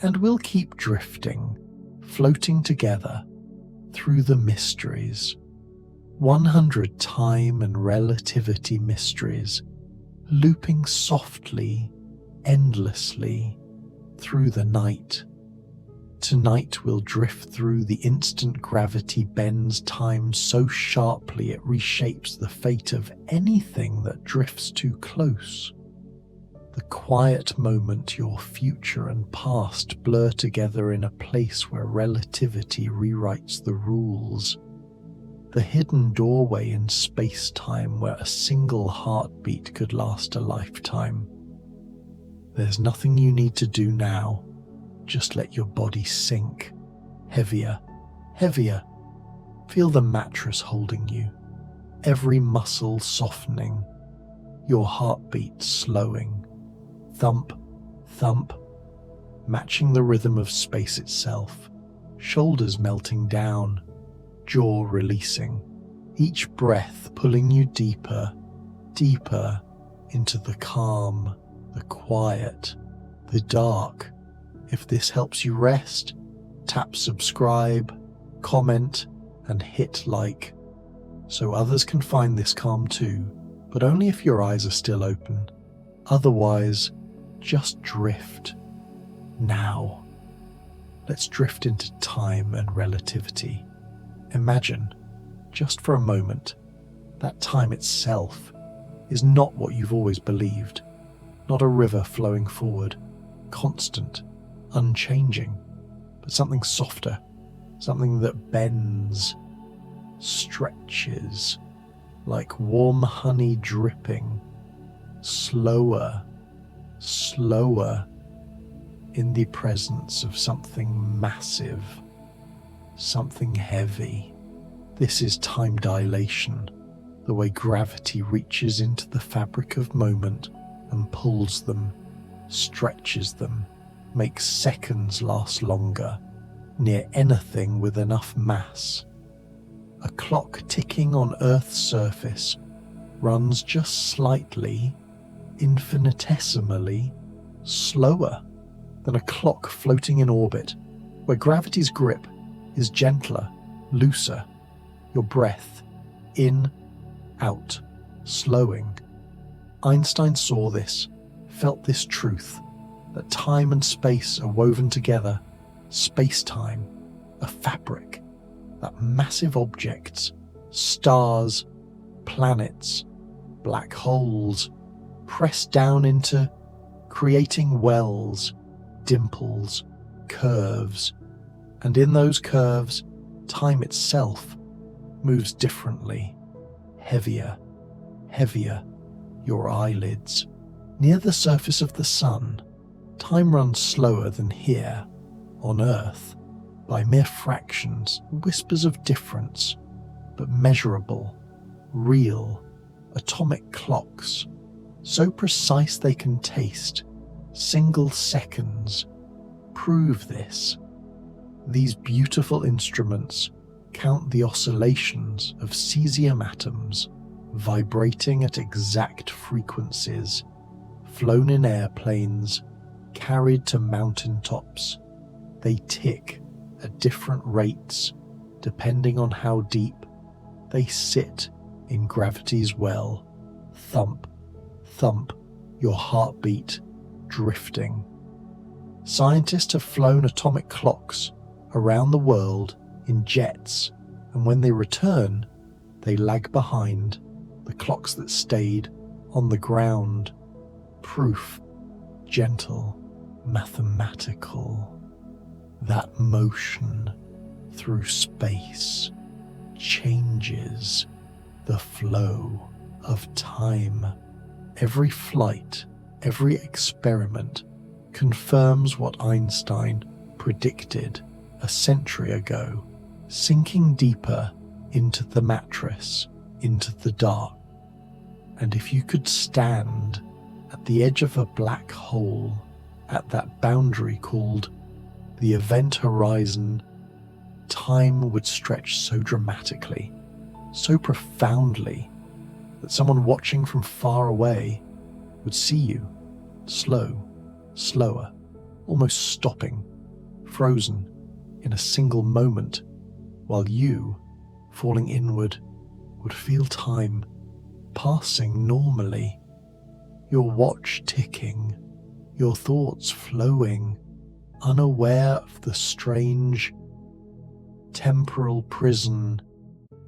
And we'll keep drifting, floating together through the mysteries. 100 time and relativity mysteries, looping softly, endlessly through the night. Tonight we'll drift through the instant gravity bends time so sharply it reshapes the fate of anything that drifts too close. The quiet moment your future and past blur together in a place where relativity rewrites the rules. The hidden doorway in space-time where a single heartbeat could last a lifetime. There's nothing you need to do now. Just let your body sink. Heavier, heavier. Feel the mattress holding you. Every muscle softening. Your heartbeat slowing. Thump, thump. Matching the rhythm of space itself. Shoulders melting down. Jaw releasing. Each breath pulling you deeper, deeper into the calm, the quiet, the dark. If this helps you rest, tap subscribe, comment, and hit like, so others can find this calm too, but only if your eyes are still open. Otherwise, just drift. Now, let's drift into time and relativity. Imagine, just for a moment, that time itself is not what you've always believed. Not a river flowing forward, constant, unchanging, but something softer, something that bends, stretches, like warm honey dripping, slower, slower, in the presence of something massive, something heavy. This is time dilation, the way gravity reaches into the fabric of moment and pulls them, stretches them, makes seconds last longer, near anything with enough mass. A clock ticking on Earth's surface runs just slightly, infinitesimally, slower than a clock floating in orbit, where gravity's grip is gentler, looser, your breath, in, out, slowing. Einstein saw this, felt this truth, that time and space are woven together, space-time, a fabric, that massive objects, stars, planets, black holes, press down into, creating wells, dimples, curves, and in those curves, time itself moves differently, heavier, heavier, your eyelids. Near the surface of the sun, time runs slower than here, on Earth, by mere fractions, whispers of difference, but measurable, real, atomic clocks, so precise they can taste, single seconds, prove this. These beautiful instruments count the oscillations of cesium atoms vibrating at exact frequencies, flown in airplanes, carried to mountaintops. They tick at different rates depending on how deep they sit in gravity's well. Thump, thump, your heartbeat drifting. Scientists have flown atomic clocks around the world in jets, and when they return, they lag behind the clocks that stayed on the ground. Proof, gentle, mathematical. That motion through space changes the flow of time. Every flight, every experiment confirms what Einstein predicted a century ago, sinking deeper into the mattress, into the dark. And if you could stand at the edge of a black hole, at that boundary called the event horizon, time would stretch so dramatically, so profoundly, that someone watching from far away would see you, slow, slower, almost stopping, frozen in a single moment, while you, falling inward, would feel time passing normally, your watch ticking, your thoughts flowing, unaware of the strange temporal prison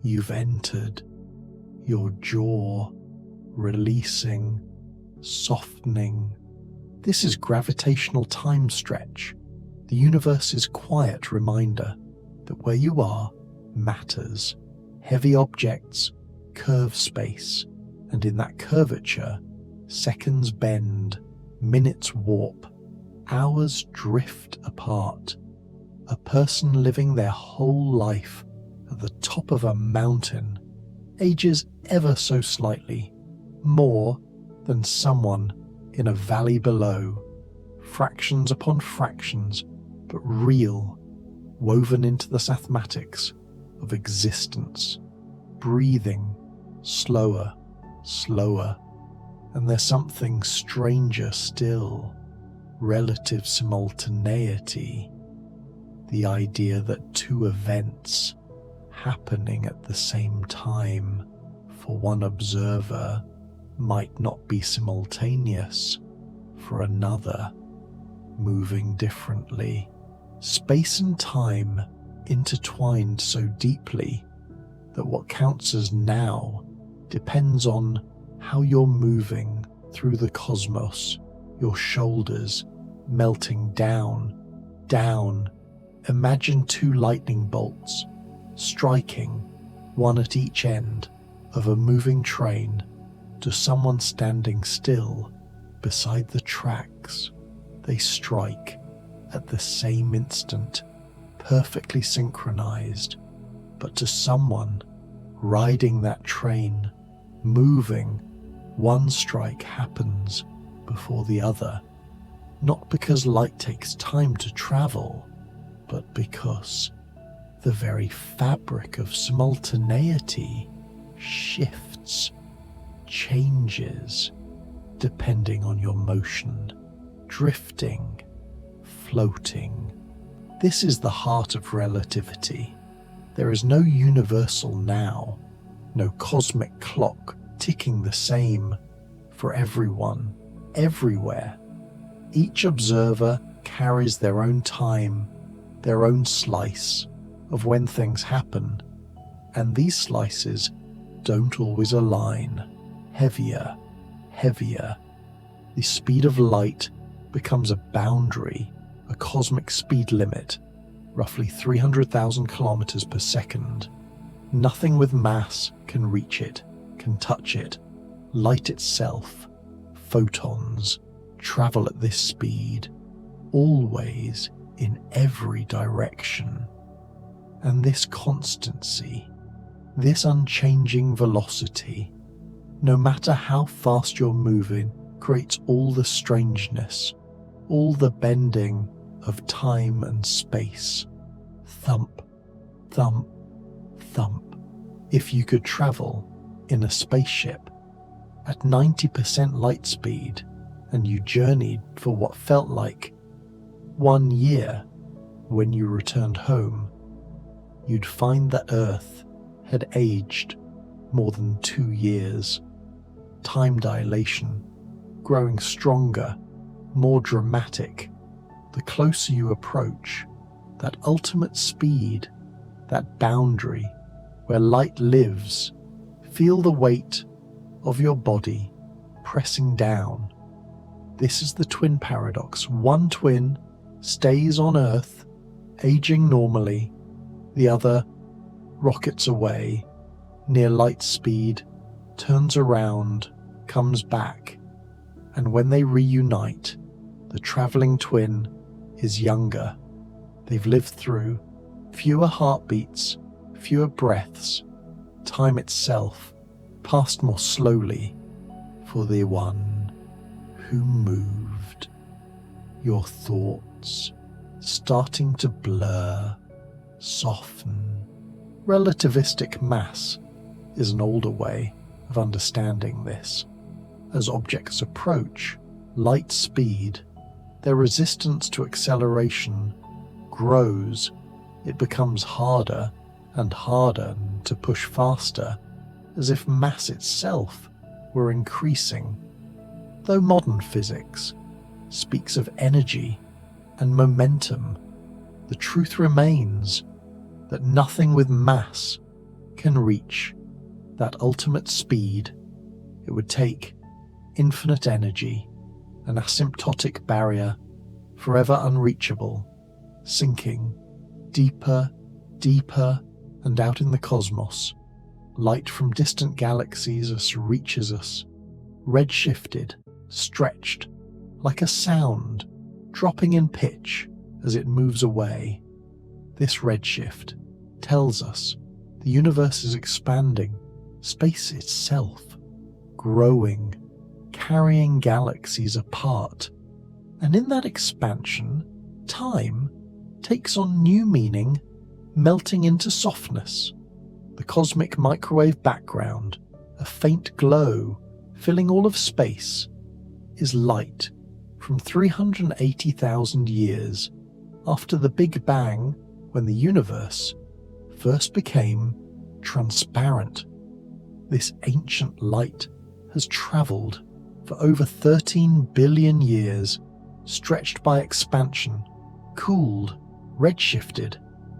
you've entered, your jaw releasing, softening. This is gravitational time stretch, the universe's quiet reminder that where you are matters. Heavy objects curve space, and in that curvature, seconds bend, minutes warp, hours drift apart. A person living their whole life at the top of a mountain ages ever so slightly, more than someone in a valley below, fractions upon fractions, but real, woven into the mathematics of existence, breathing slower, slower, and there's something stranger still, relative simultaneity, the idea that two events happening at the same time for one observer might not be simultaneous for another, moving differently. Space and time intertwined so deeply that what counts as now depends on how you're moving through the cosmos, your shoulders melting down, down. Imagine two lightning bolts striking, one at each end of a moving train, to someone standing still beside the tracks. They strike at the same instant, perfectly synchronized, but to someone riding that train, moving, one strike happens before the other, not because light takes time to travel, but because the very fabric of simultaneity shifts, changes, depending on your motion, drifting, floating. This is the heart of relativity. There is no universal now, no cosmic clock ticking the same for everyone, everywhere. Each observer carries their own time, their own slice of when things happen, and these slices don't always align. Heavier, heavier. The speed of light becomes a boundary, a cosmic speed limit, roughly 300,000 kilometers per second. Nothing with mass can reach it, can touch it. Light itself, photons, travel at this speed, always in every direction. And this constancy, this unchanging velocity, no matter how fast you're moving, creates all the strangeness, all the bending of time and space. Thump, thump, thump. If you could travel in a spaceship at 90% light speed and you journeyed for what felt like 1 year, when you returned home, you'd find that Earth had aged more than 2 years. Time dilation, growing stronger, more dramatic. The closer you approach that ultimate speed, that boundary where light lives, feel the weight of your body pressing down. This is the twin paradox. One twin stays on Earth, aging normally. The other rockets away, near light speed, turns around, comes back, and when they reunite, the traveling twin is younger. They've lived through fewer heartbeats, fewer breaths. Time itself passed more slowly for the one who moved. Your thoughts starting to blur, soften. Relativistic mass is an older way of understanding this. As objects approach light speed, their resistance to acceleration grows, it becomes harder and harder to push faster, as if mass itself were increasing. Though modern physics speaks of energy and momentum, the truth remains that nothing with mass can reach that ultimate speed. It would take infinite energy, an asymptotic barrier forever unreachable, sinking deeper, deeper, and out in the cosmos. Light from distant galaxies reaches us, redshifted, stretched, like a sound, dropping in pitch as it moves away. This redshift tells us the universe is expanding, space itself growing, carrying galaxies apart. And in that expansion, time takes on new meaning, melting into softness. The cosmic microwave background, a faint glow filling all of space, is light from 380,000 years after the Big Bang, when the universe first became transparent. This ancient light has travelled for over 13 billion years, stretched by expansion, cooled, redshifted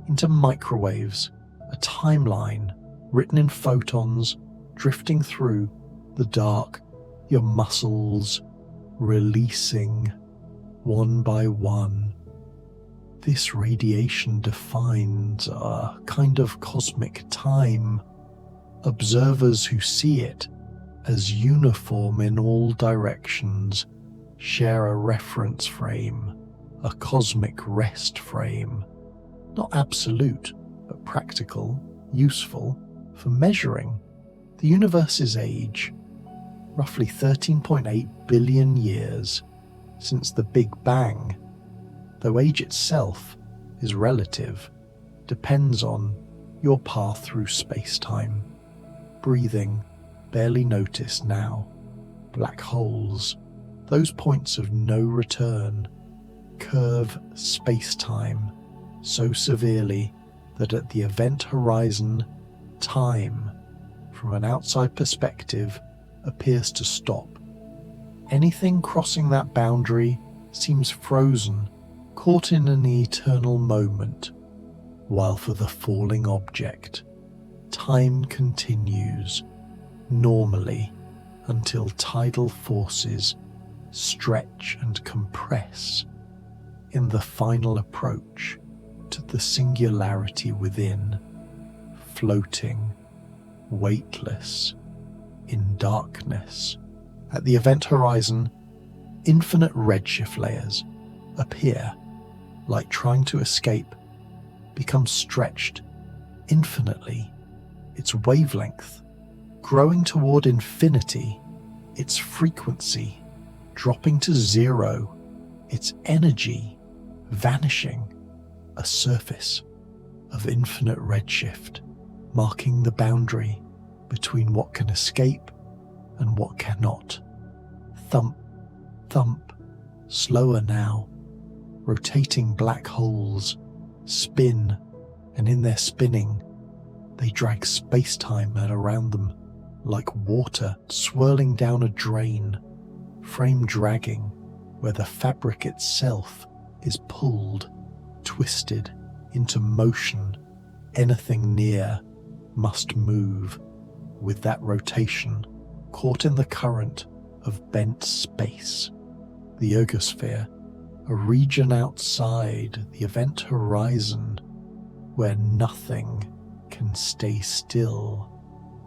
into microwaves, a timeline written in photons drifting through the dark, your muscles releasing one by one. This radiation defines a kind of cosmic time. Observers who see it as uniform in all directions share a reference frame, a cosmic rest frame, not absolute, but practical, useful for measuring the universe's age, roughly 13.8 billion years since the Big Bang. Though age itself is relative, depends on your path through space-time. Breathing, barely noticed now. Black holes, those points of no return, curve space-time so severely that at the event horizon, time, from an outside perspective, appears to stop. Anything crossing that boundary seems frozen, caught in an eternal moment, while for the falling object, time continues normally until tidal forces stretch and compress in the final approach to the singularity within, floating, weightless, in darkness. At the event horizon, infinite redshift layers appear, like trying to escape, become stretched infinitely, its wavelength growing toward infinity, its frequency dropping to zero, its energy vanishing, a surface of infinite redshift marking the boundary between what can escape and what cannot. Thump, thump, slower now. Rotating black holes spin, and in their spinning, they drag space-time around them like water swirling down a drain, frame dragging where the fabric itself is pulled, twisted into motion. Anything near must move with that rotation, caught in the current of bent space. The ergosphere, a region outside the event horizon where nothing can stay still.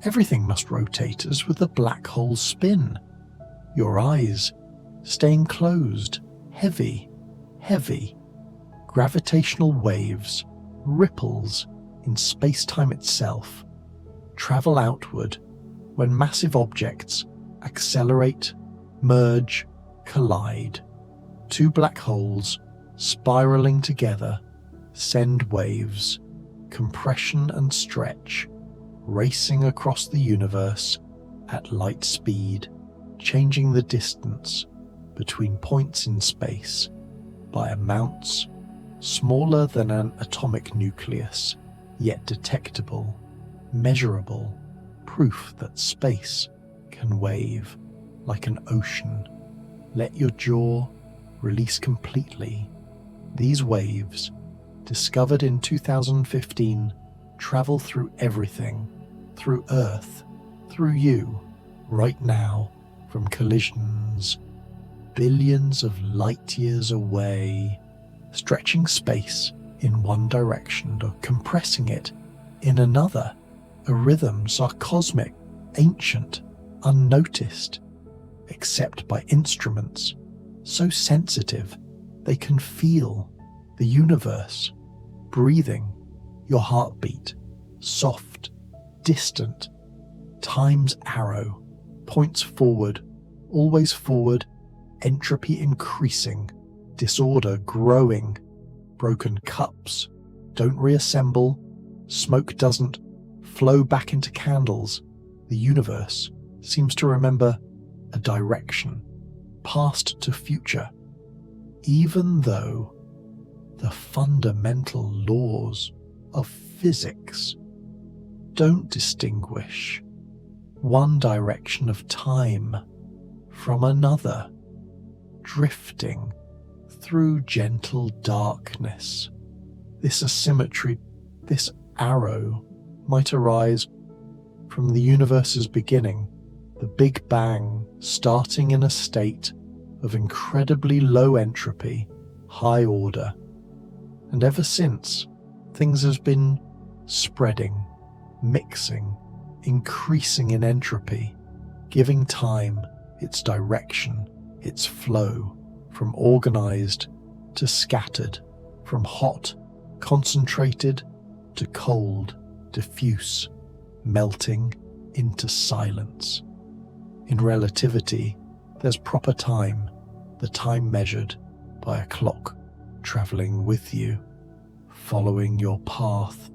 Everything must rotate as with the black hole spin. Your eyes staying closed, heavy, heavy. Gravitational waves, ripples in space-time itself, travel outward when massive objects accelerate, merge, collide. Two black holes spiraling together send waves, compression and stretch, racing across the universe at light speed, changing the distance between points in space by amounts smaller than an atomic nucleus, yet detectable, measurable, proof that space can wave like an ocean. Let your jaw release completely. These waves, discovered in 2015, travel through everything, through Earth, through you, right now, from collisions billions of light years away, stretching space in one direction or compressing it in another. A rhythms are cosmic, ancient, unnoticed, except by instruments so sensitive they can feel the universe breathing your heartbeat, soft, distant. Time's arrow points forward, always forward, entropy increasing, disorder growing, broken cups don't reassemble, smoke doesn't flow back into candles. The universe seems to remember a direction, past to future, even though the fundamental laws of physics don't distinguish one direction of time from another, drifting through gentle darkness. This asymmetry, this arrow, might arise from the universe's beginning, the Big Bang, starting in a state of incredibly low entropy, high order. And ever since, things have been spreading, mixing, increasing in entropy, giving time its direction, its flow, from organized to scattered, from hot, concentrated to cold, diffuse, melting into silence. In relativity, there's proper time, the time measured by a clock traveling with you, following your path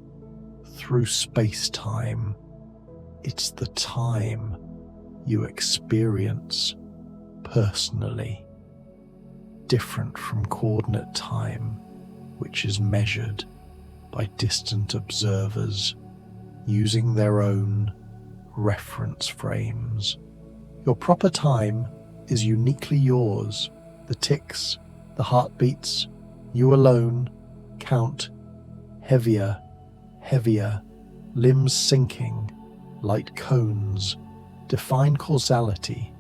through space-time. It's the time you experience personally, different from coordinate time, which is measured by distant observers using their own reference frames. Your proper time is uniquely yours. The ticks, the heartbeats, you alone, count heavier, heavier, limbs sinking, light cones, define causality.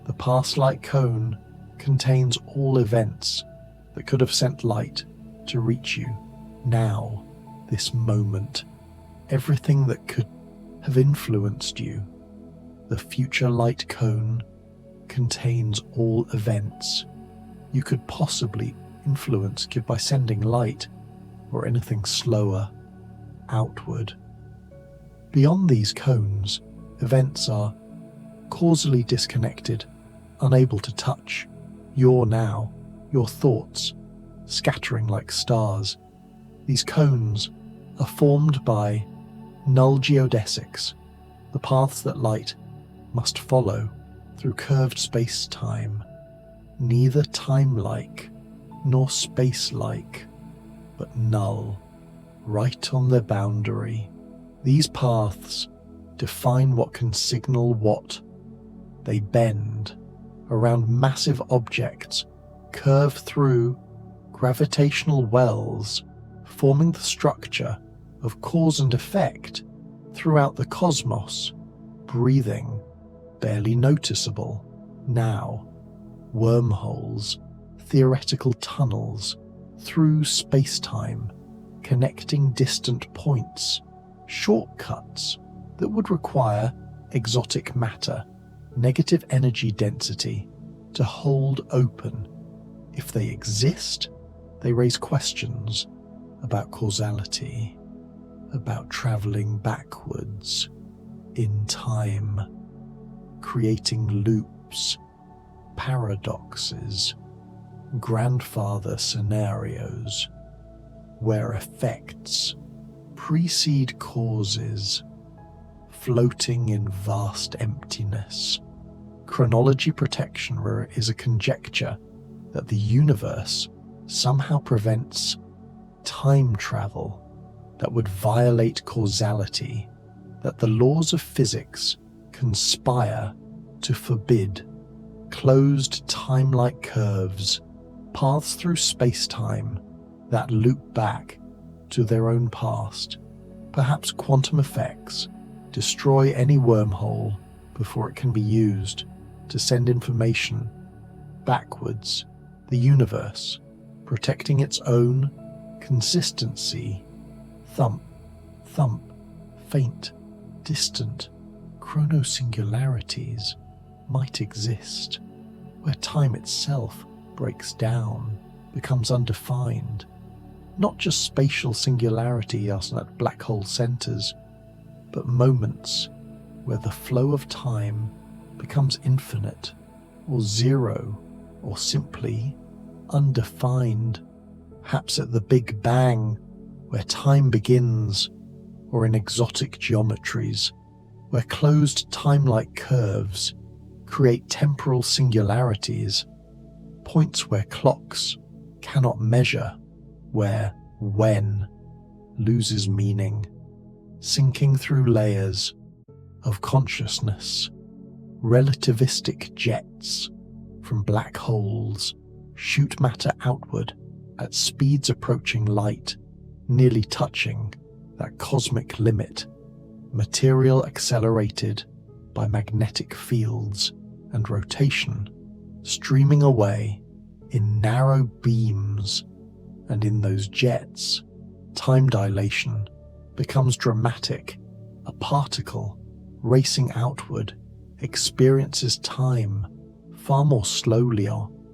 The past light cone contains all events that could have sent light to reach you now, this moment, everything that could have influenced you. The future light cone contains all events you could possibly influence by sending light or anything slower outward. Beyond these cones, events are causally disconnected, unable to touch your now, your thoughts, scattering like stars. These cones are formed by null geodesics, the paths that light must follow through curved space-time, neither time-like nor space-like, but null, right on their boundary. These paths define what can signal what. They bend around massive objects, curve through gravitational wells, forming the structure of cause and effect throughout the cosmos, breathing, barely noticeable, now, wormholes, theoretical tunnels, through space-time, connecting distant points, shortcuts that would require exotic matter, negative energy density to hold open. If they exist, they raise questions about causality, about traveling backwards in time, creating loops, paradoxes, grandfather scenarios, where effects precede causes, floating in vast emptiness. Chronology protection is a conjecture that the universe somehow prevents time travel that would violate causality, that the laws of physics conspire to forbid. Closed time-like curves, paths through space-time that loop back to their own past. Perhaps quantum effects destroy any wormhole before it can be used to send information backwards, the universe protecting its own consistency. Thump, thump, faint, distant chronosingularities might exist, where time itself breaks down, becomes undefined. Not just spatial singularity as at black hole centers, but moments where the flow of time becomes infinite, or zero, or simply undefined. Perhaps at the Big Bang, where time begins, or in exotic geometries, where closed time-like curves create temporal singularities, points where clocks cannot measure, where when loses meaning, sinking through layers of consciousness. Relativistic jets from black holes shoot matter outward at speeds approaching light, nearly touching that cosmic limit. Material accelerated by magnetic fields and rotation, streaming away in narrow beams, and in those jets, time dilation becomes dramatic. A particle racing outward experiences time far more slowly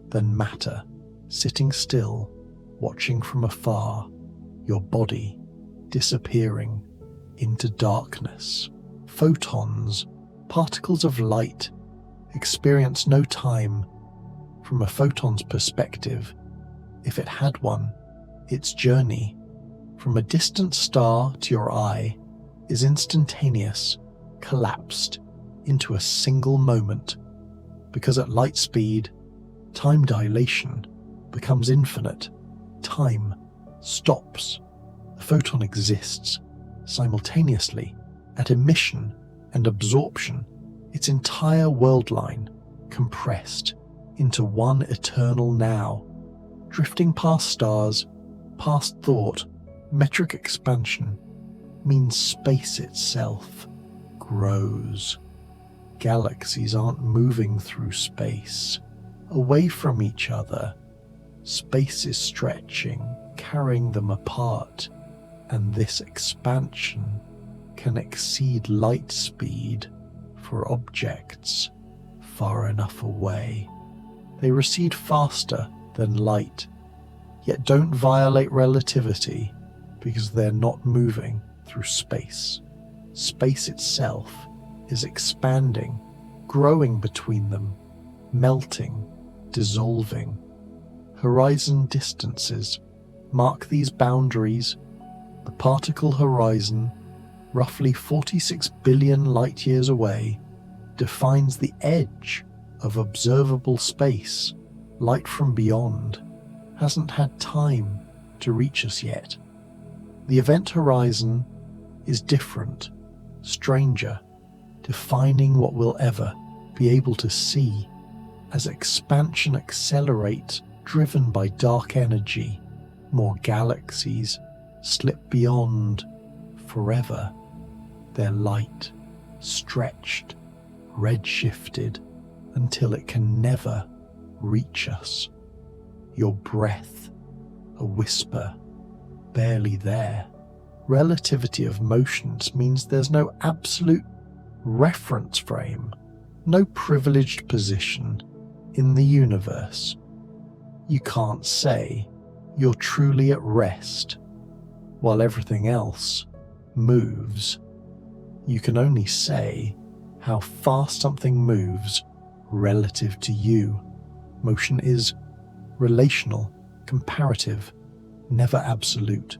than matter, sitting still, watching from afar, your body disappearing into darkness. Photons, particles of light, experience no time. From a photon's perspective, if it had one, its journey from a distant star to your eye is instantaneous, collapsed into a single moment, because at light speed, time dilation becomes infinite. Time stops. The photon exists simultaneously at emission and absorption, its entire world line compressed into one eternal now, drifting past stars, past thought. Metric expansion means space itself grows. Galaxies aren't moving through space, away from each other. Space is stretching, carrying them apart, and this expansion can exceed light speed for objects far enough away. They recede faster than light, yet don't violate relativity because they're not moving through space. Space itself is expanding, growing between them, melting, dissolving. Horizon distances mark these boundaries. The particle horizon, roughly 46 billion light-years away, defines the edge of observable space. Light from beyond hasn't had time to reach us yet. The event horizon is different, stranger, defining what we'll ever be able to see. As expansion accelerates, driven by dark energy, more galaxies slip beyond forever, their light stretched, redshifted, until it can never reach us. Your breath, a whisper, barely there. Relativity of motions means there's no absolute reference frame, no privileged position in the universe. You can't say you're truly at rest while everything else moves. You can only say how fast something moves relative to you. Motion is relational, comparative, never absolute.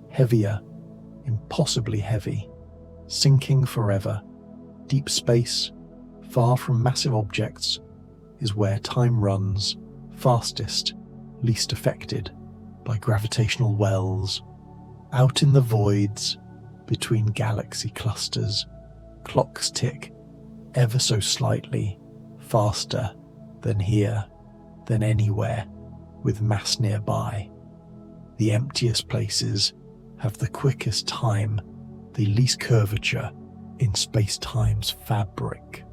Heavier, impossibly heavy, sinking forever. Deep space, far from massive objects, is where time runs fastest, least affected by gravitational wells. Out in the voids between galaxy clusters, clocks tick ever so slightly faster than here, than anywhere with mass nearby. The emptiest places have the quickest time, the least curvature in space-time's fabric,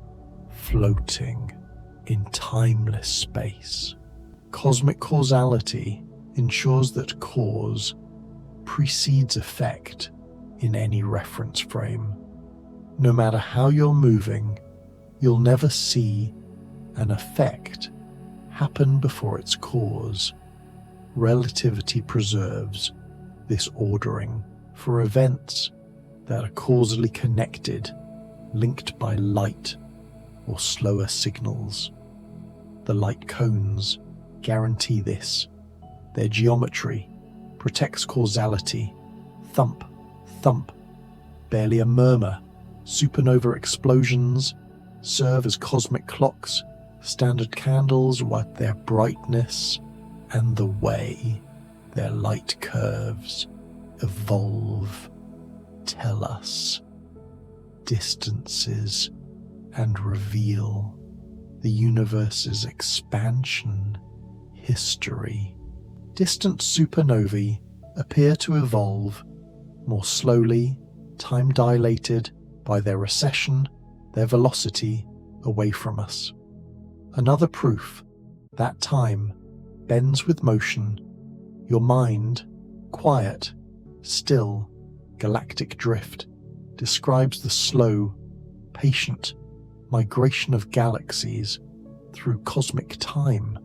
floating in timeless space. Cosmic causality ensures that cause precedes effect in any reference frame. No matter how you're moving, you'll never see an effect happen before its cause. Relativity preserves this ordering for events that are causally connected, linked by light or slower signals. The light cones guarantee this. Their geometry protects causality. Thump, thump, barely a murmur. Supernova explosions serve as cosmic clocks. Standard candles write their brightness and the way their light curves evolve tell us distances and reveal the universe's expansion history. Distant supernovae appear to evolve more slowly, time dilated by their recession, their velocity away from us. Another proof that time bends with motion. Your mind, quiet, still, galactic drift, describes the slow, patient migration of galaxies through cosmic time.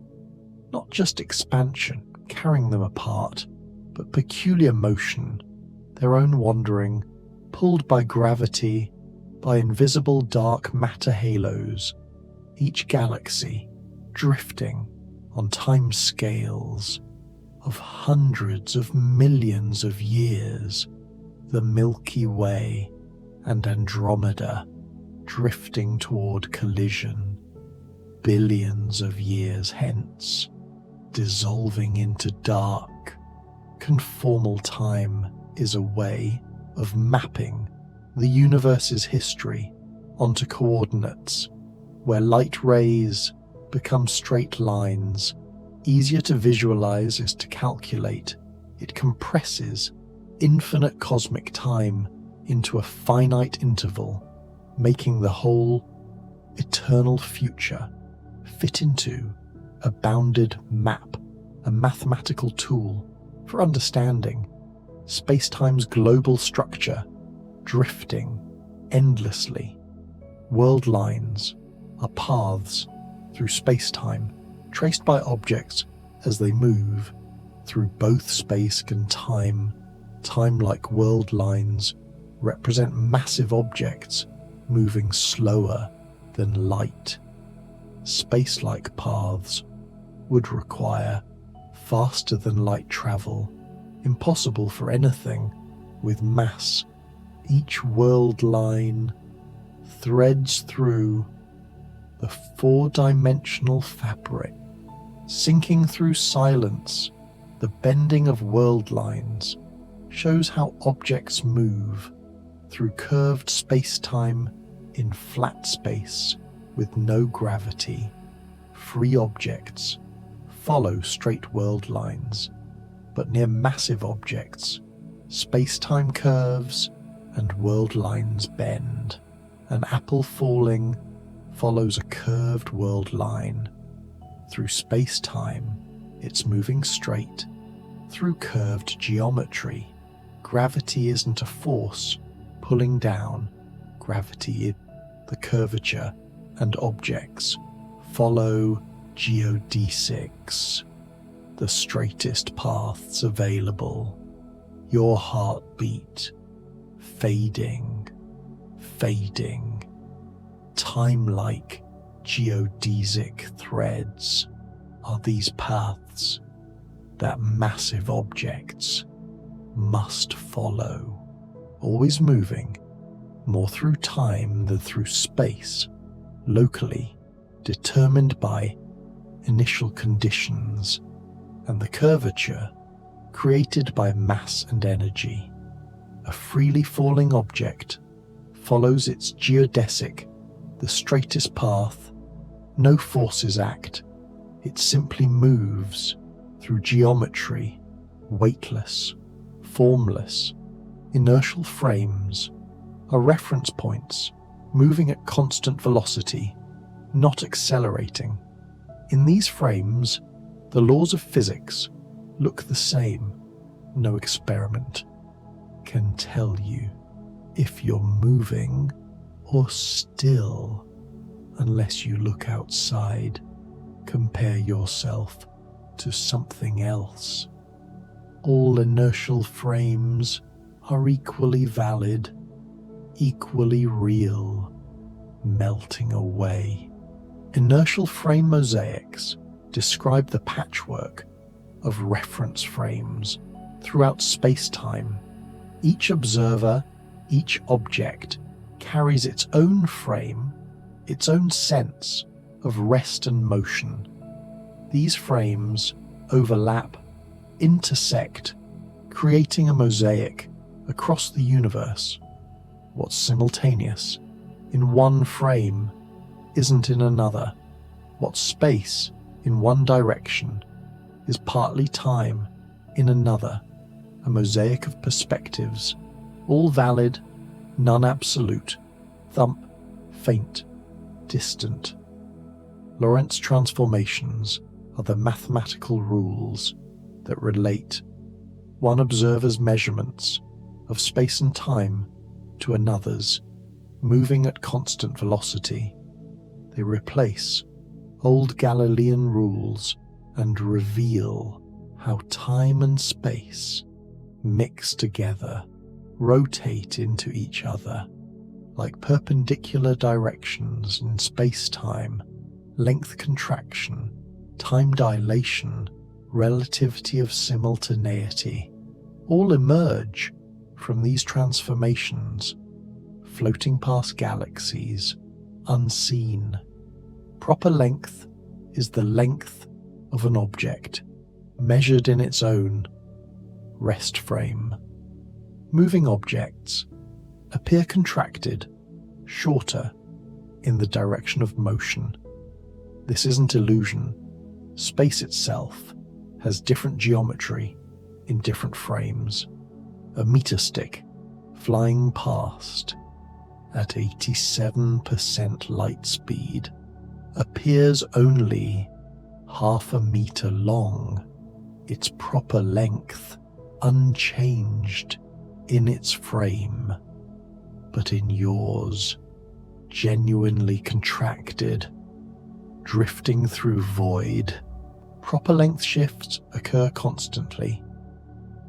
Not just expansion, carrying them apart, but peculiar motion, their own wandering, pulled by gravity, by invisible dark matter halos, each galaxy drifting on time scales of hundreds of millions of years. The Milky Way and Andromeda drifting toward collision, billions of years hence, dissolving into dark. Conformal time is a way of mapping the universe's history onto coordinates, where light rays become straight lines. Easier to visualize is to calculate. It compresses infinite cosmic time into a finite interval, making the whole eternal future fit into a bounded map, a mathematical tool for understanding spacetime's global structure, drifting endlessly. World lines are paths through spacetime, traced by objects as they move through both space and time. Time-like world lines represent massive objects moving slower than light. Space-like paths would require faster than light travel, impossible for anything with mass. Each world line threads through the four-dimensional fabric, sinking through silence. The bending of world lines shows how objects move through curved space-time in flat space with no gravity. Free objects follow straight world lines, but near massive objects, space-time curves and world lines bend. An apple falling follows a curved world line. Through space-time, it's moving straight. Through curved geometry, gravity isn't a force pulling down. Gravity is the curvature, and objects follow geodesics, the straightest paths available. Your heartbeat fading, fading. Time-like geodesic threads are these paths that massive objects must follow, always moving more through time than through space, locally determined by initial conditions, and the curvature created by mass and energy. A freely falling object follows its geodesic, the straightest path. No forces act. It simply moves through geometry, weightless, formless. Inertial frames are reference points, moving at constant velocity, not accelerating. In these frames, the laws of physics look the same. No experiment can tell you if you're moving or still unless you look outside, compare yourself to something else. All inertial frames are equally valid, equally real, melting away. Inertial frame mosaics describe the patchwork of reference frames throughout space-time. Each observer, each object carries its own frame, its own sense of rest and motion. These frames overlap, intersect, creating a mosaic across the universe. What's simultaneous in one frame isn't in another. What's space in one direction is partly time in another. A mosaic of perspectives, all valid, none absolute, thump, faint, distant. Lorentz transformations are the mathematical rules that relate one observer's measurements of space and time to another's, moving at constant velocity. They replace old Galilean rules and reveal how time and space mix together, rotate into each other, like perpendicular directions in space-time, length contraction, time dilation, relativity of simultaneity, all emerge from these transformations, floating past galaxies, unseen. Proper length is the length of an object, measured in its own rest frame. Moving objects appear contracted, shorter, in the direction of motion. This isn't illusion. Space itself has different geometry in different frames. A meter stick flying past at 87% light speed appears only half a meter long, its proper length unchanged in its frame, but in yours, genuinely contracted, drifting through void. Proper length shifts occur constantly.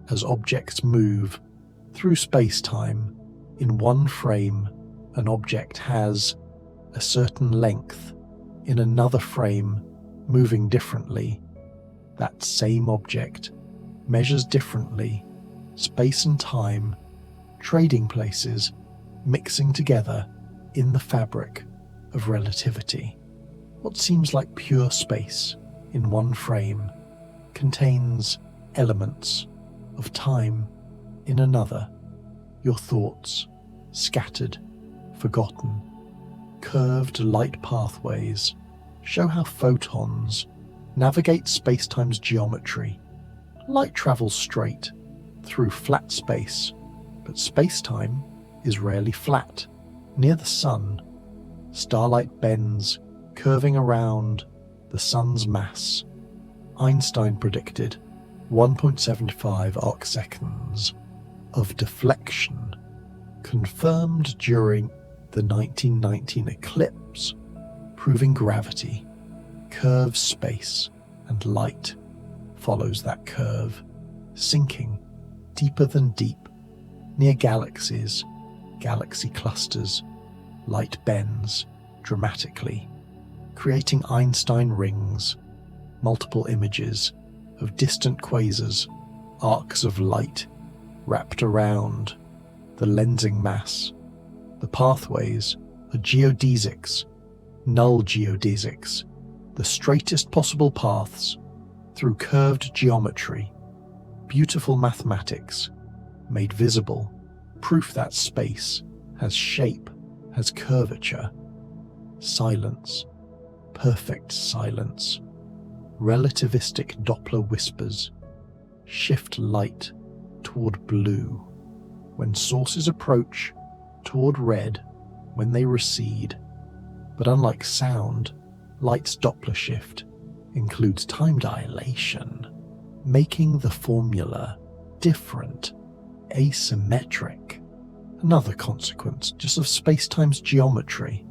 As objects move through space-time, in one frame, an object has a certain length. In another frame, moving differently, that same object measures differently. Space and time, trading places, mixing together in the fabric of relativity. What seems like pure space in one frame contains elements of time in another. Your thoughts, scattered, forgotten. Curved light pathways show how photons navigate spacetime's geometry. Light travels straight through flat space, but spacetime is rarely flat. Near the sun, starlight bends, curving around the sun's mass. Einstein predicted 1.75 arcseconds of deflection, confirmed during the 1919 eclipse, proving gravity curves space and light follows that curve, sinking deeper than deep. Near galaxies, galaxy clusters, light bends dramatically, creating Einstein rings, multiple images of distant quasars, arcs of light wrapped around the lensing mass. The pathways are geodesics, null geodesics, the straightest possible paths through curved geometry, Beautiful mathematics, made visible, proof that space has shape, has curvature. Silence, perfect silence. Relativistic Doppler whispers, shift light toward blue when sources approach, toward red when they recede. But unlike sound, light's Doppler shift includes time dilation, making the formula different, asymmetric. Another consequence just of spacetime's geometry,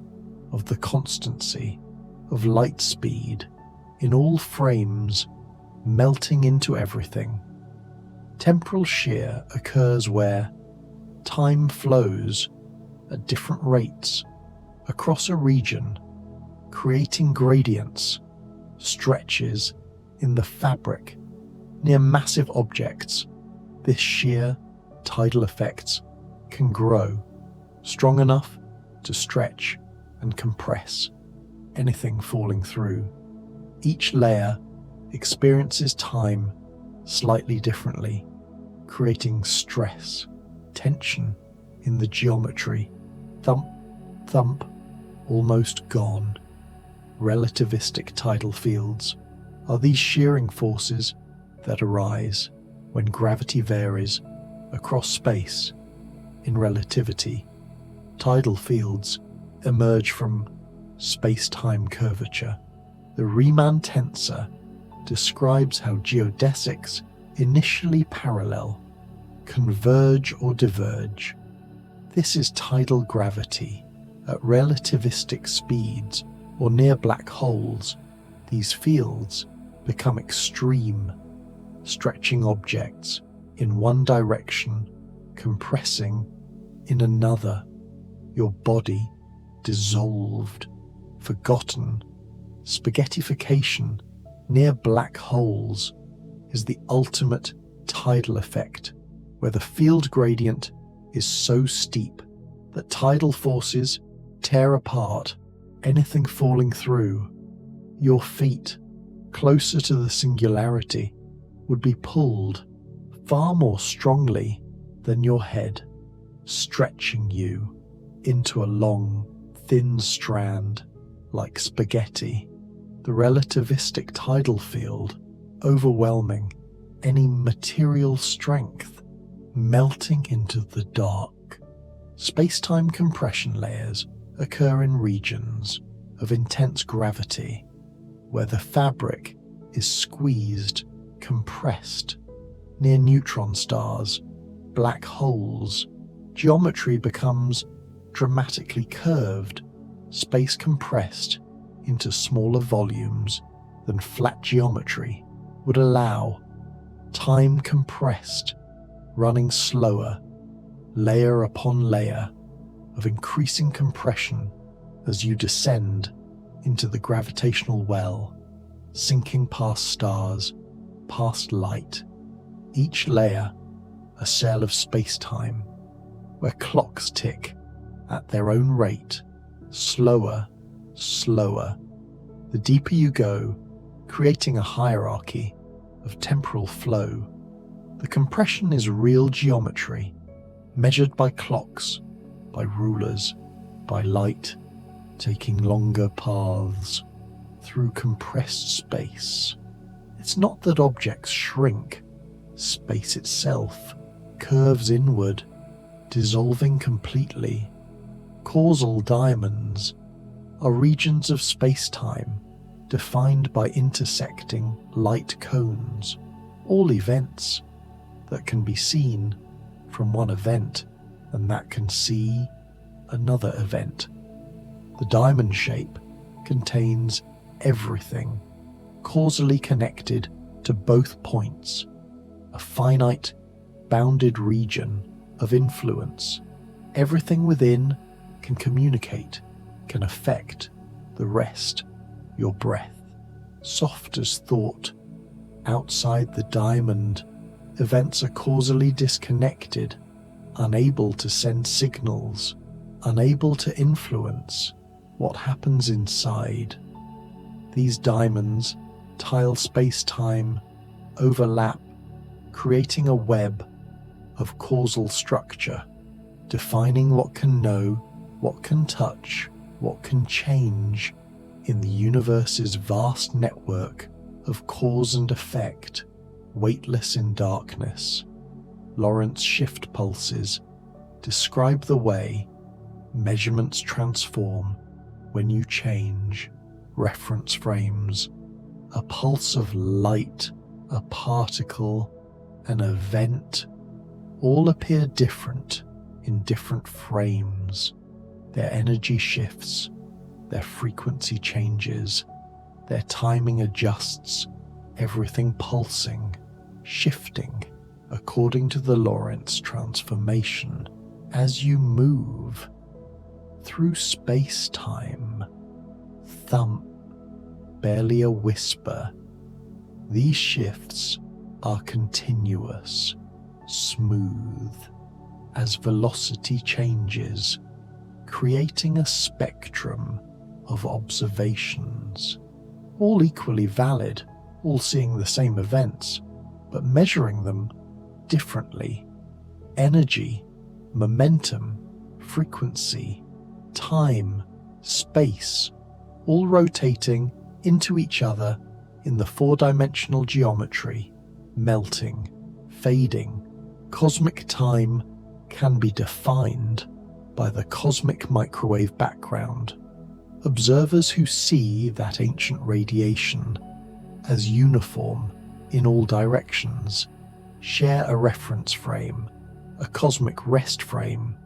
of the constancy of light speed in all frames melting into everything. Temporal shear occurs where time flows at different rates across a region, creating gradients, stretches in the fabric near massive objects. This shear tidal effects can grow strong enough to stretch and compress anything falling through. Each layer experiences time slightly differently, creating stress, tension in the geometry. Thump, thump, almost gone. Relativistic tidal fields are these shearing forces that arise when gravity varies across space. In relativity, tidal fields emerge from space-time curvature. The Riemann tensor describes how geodesics initially parallel, converge or diverge. This is tidal gravity at relativistic speeds or near black holes. These fields become extreme, stretching objects in one direction, compressing in another. Your body dissolved, forgotten. Spaghettification near black holes is the ultimate tidal effect, where the field gradient is so steep that tidal forces tear apart anything falling through. Your feet, closer to the singularity, would be pulled far more strongly than your head, stretching you into a long, thin strand like spaghetti. The relativistic tidal field overwhelming any material strength, melting into the dark. Space-time compression layers occur in regions of intense gravity, where the fabric is squeezed, compressed. Near neutron stars, black holes, geometry becomes dramatically curved, space compressed into smaller volumes than flat geometry would allow, time compressed, running slower, layer upon layer of increasing compression as you descend into the gravitational well, sinking past stars, past light. Each layer a cell of space-time, where clocks tick at their own rate, slower, slower. The deeper you go, creating a hierarchy of temporal flow. The compression is real geometry, measured by clocks, by rulers, by light, taking longer paths through compressed space. It's not that objects shrink, space itself curves inward, dissolving completely. Causal diamonds are regions of space-time defined by intersecting light cones, all events that can be seen from one event and that can see another event. The diamond shape contains everything, causally connected to both points, a finite, bounded region of influence. Everything within can communicate, can affect the rest. Your breath, soft as thought. Outside the diamond, events are causally disconnected, unable to send signals, unable to influence what happens inside. These diamonds tile space-time, overlap, creating a web of causal structure, defining what can know, what can touch, what can change in the universe's vast network of cause and effect, weightless in darkness. Lorentz shift pulses describe the way measurements transform when you change reference frames. A pulse of light, a particle, an event, all appear different in different frames. Their energy shifts, their frequency changes, their timing adjusts, everything pulsing, shifting according to the Lorentz transformation as you move through space-time. Thump, barely a whisper. These shifts are continuous, smooth, as velocity changes, creating a spectrum of observations, all equally valid, all seeing the same events, but measuring them differently. Energy, momentum, frequency, time, space, all rotating into each other in the four-dimensional geometry, melting, fading. Cosmic time can be defined by the cosmic microwave background. Observers who see that ancient radiation as uniform in all directions share a reference frame, a cosmic rest frame,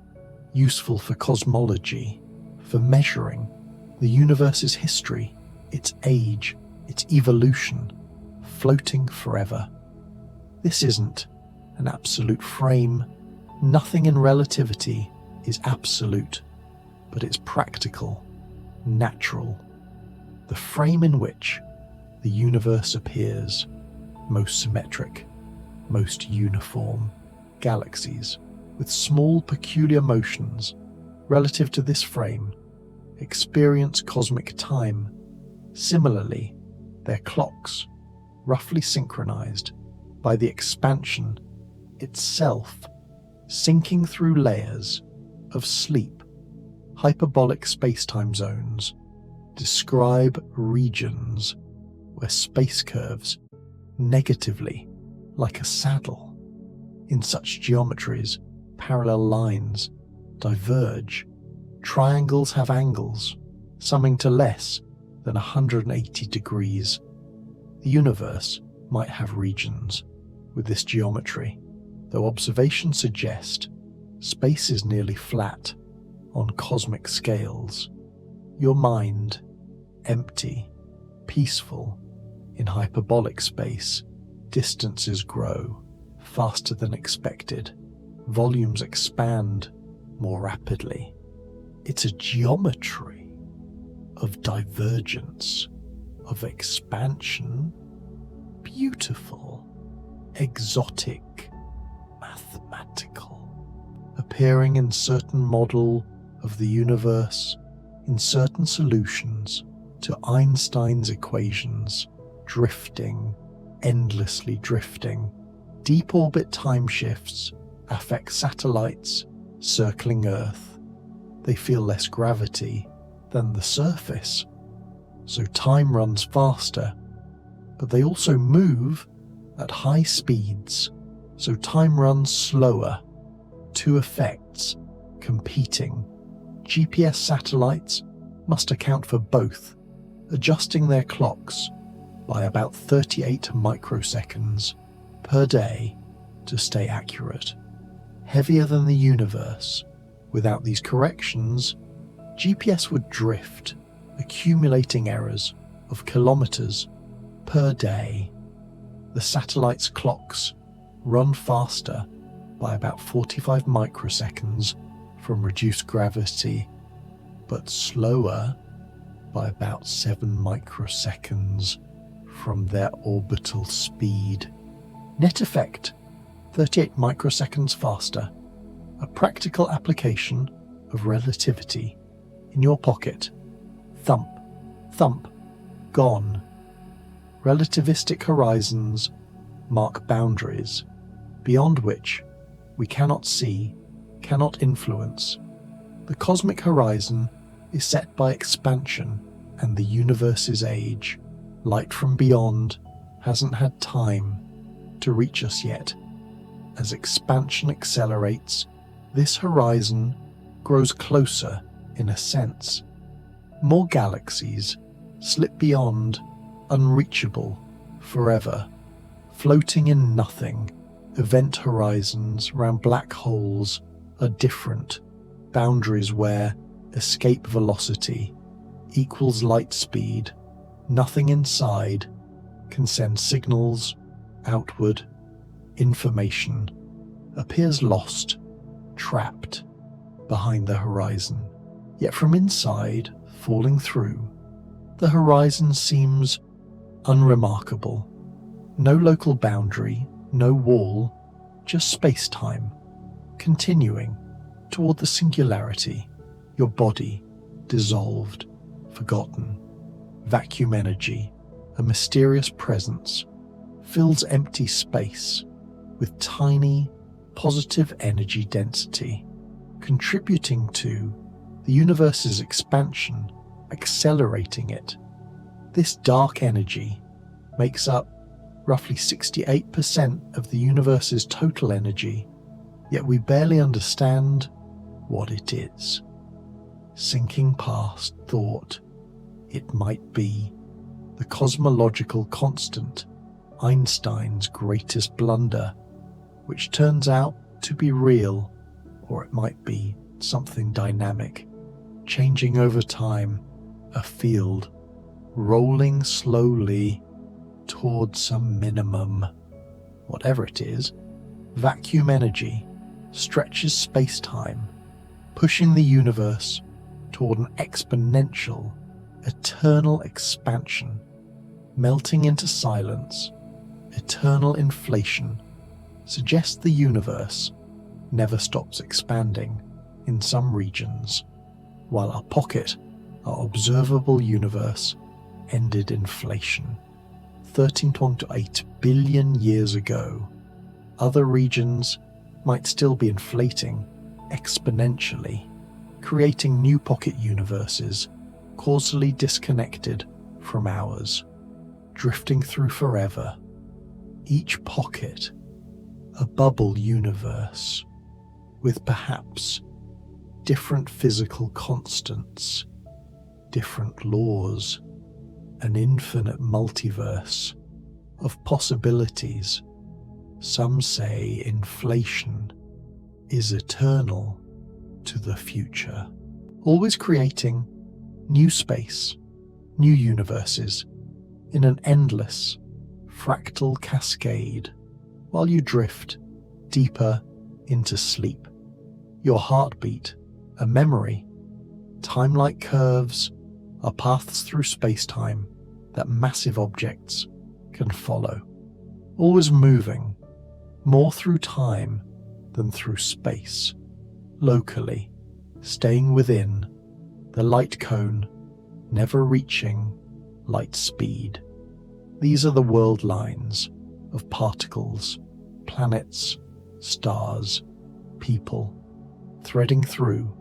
useful for cosmology, for measuring the universe's history, its age, its evolution, floating forever. This isn't an absolute frame. Nothing in relativity is absolute, but it's practical, natural. The frame in which the universe appears, most symmetric, most uniform. Galaxies, with small peculiar motions relative to this frame, experience cosmic time. Similarly, their clocks, roughly synchronized by the expansion itself, sinking through layers of sleep. Hyperbolic spacetime zones describe regions where space curves negatively like a saddle. In such geometries, parallel lines diverge. Triangles have angles, summing to less than 180 degrees. The universe might have regions with this geometry, though observations suggest space is nearly flat on cosmic scales. Your mind, empty, peaceful, in hyperbolic space, distances grow faster than expected, volumes expand more rapidly. It's a geometry of divergence, of expansion, beautiful, exotic, mathematical, appearing in certain model of the universe, in certain solutions to Einstein's equations, drifting, endlessly drifting. Deep orbit time shifts affect satellites circling Earth. They feel less gravity than the surface, so time runs faster, but they also move at high speeds, so time runs slower. Two effects competing. GPS satellites must account for both, adjusting their clocks by about 38 microseconds per day to stay accurate. Heavier than the universe. Without these corrections, GPS would drift, accumulating errors of kilometers per day. The satellite's clocks run faster by about 45 microseconds from reduced gravity, but slower by about 7 microseconds from their orbital speed. Net effect, 38 microseconds faster. A practical application of relativity. In your pocket. Thump, thump, gone. Relativistic horizons mark boundaries, beyond which we cannot see, cannot influence. The cosmic horizon is set by expansion and the universe's age. Light from beyond hasn't had time to reach us yet. As expansion accelerates, this horizon grows closer in a sense. More galaxies slip beyond, unreachable forever, floating in nothing. Event horizons around black holes are different, boundaries where escape velocity equals light speed. Nothing inside can send signals outward. Information appears lost, trapped behind the horizon. Yet from inside, falling through, the horizon seems unremarkable. No local boundary, no wall, just space-time, continuing toward the singularity. Your body dissolved, forgotten. Vacuum energy, a mysterious presence, fills empty space with tiny, positive energy density, contributing to the universe's expansion, accelerating it. This dark energy makes up roughly 68% of the universe's total energy, yet we barely understand what it is. Sinking past thought, it might be the cosmological constant, Einstein's greatest blunder, which turns out to be real, or it might be something dynamic, changing over time, a field, rolling slowly towards some minimum. Whatever it is, vacuum energy stretches space-time, pushing the universe toward an exponential, eternal expansion, melting into silence. Eternal inflation suggests the universe never stops expanding in some regions, while our pocket, our observable universe, ended inflation 13.8 billion years ago. Other regions might still be inflating exponentially, creating new pocket universes causally disconnected from ours, drifting through forever. Each pocket a bubble universe with perhaps different physical constants, different laws, an infinite multiverse of possibilities. Some say inflation is eternal to the future, always creating new space, new universes in an endless fractal cascade while you drift deeper into sleep. Your heartbeat, a memory, time-like curves are paths through space-time that massive objects can follow, always moving, more through time than through space, locally, staying within the light cone, never reaching light speed. These are the world lines of particles, planets, stars, people, threading through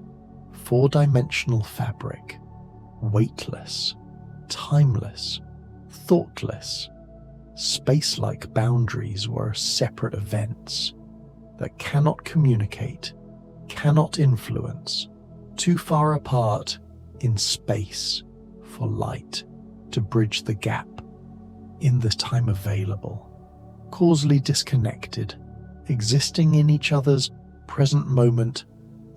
four-dimensional fabric, weightless, timeless, thoughtless, space-like boundaries were separate events that cannot communicate, cannot influence, too far apart in space for light to bridge the gap in the time available, causally disconnected, existing in each other's present moment,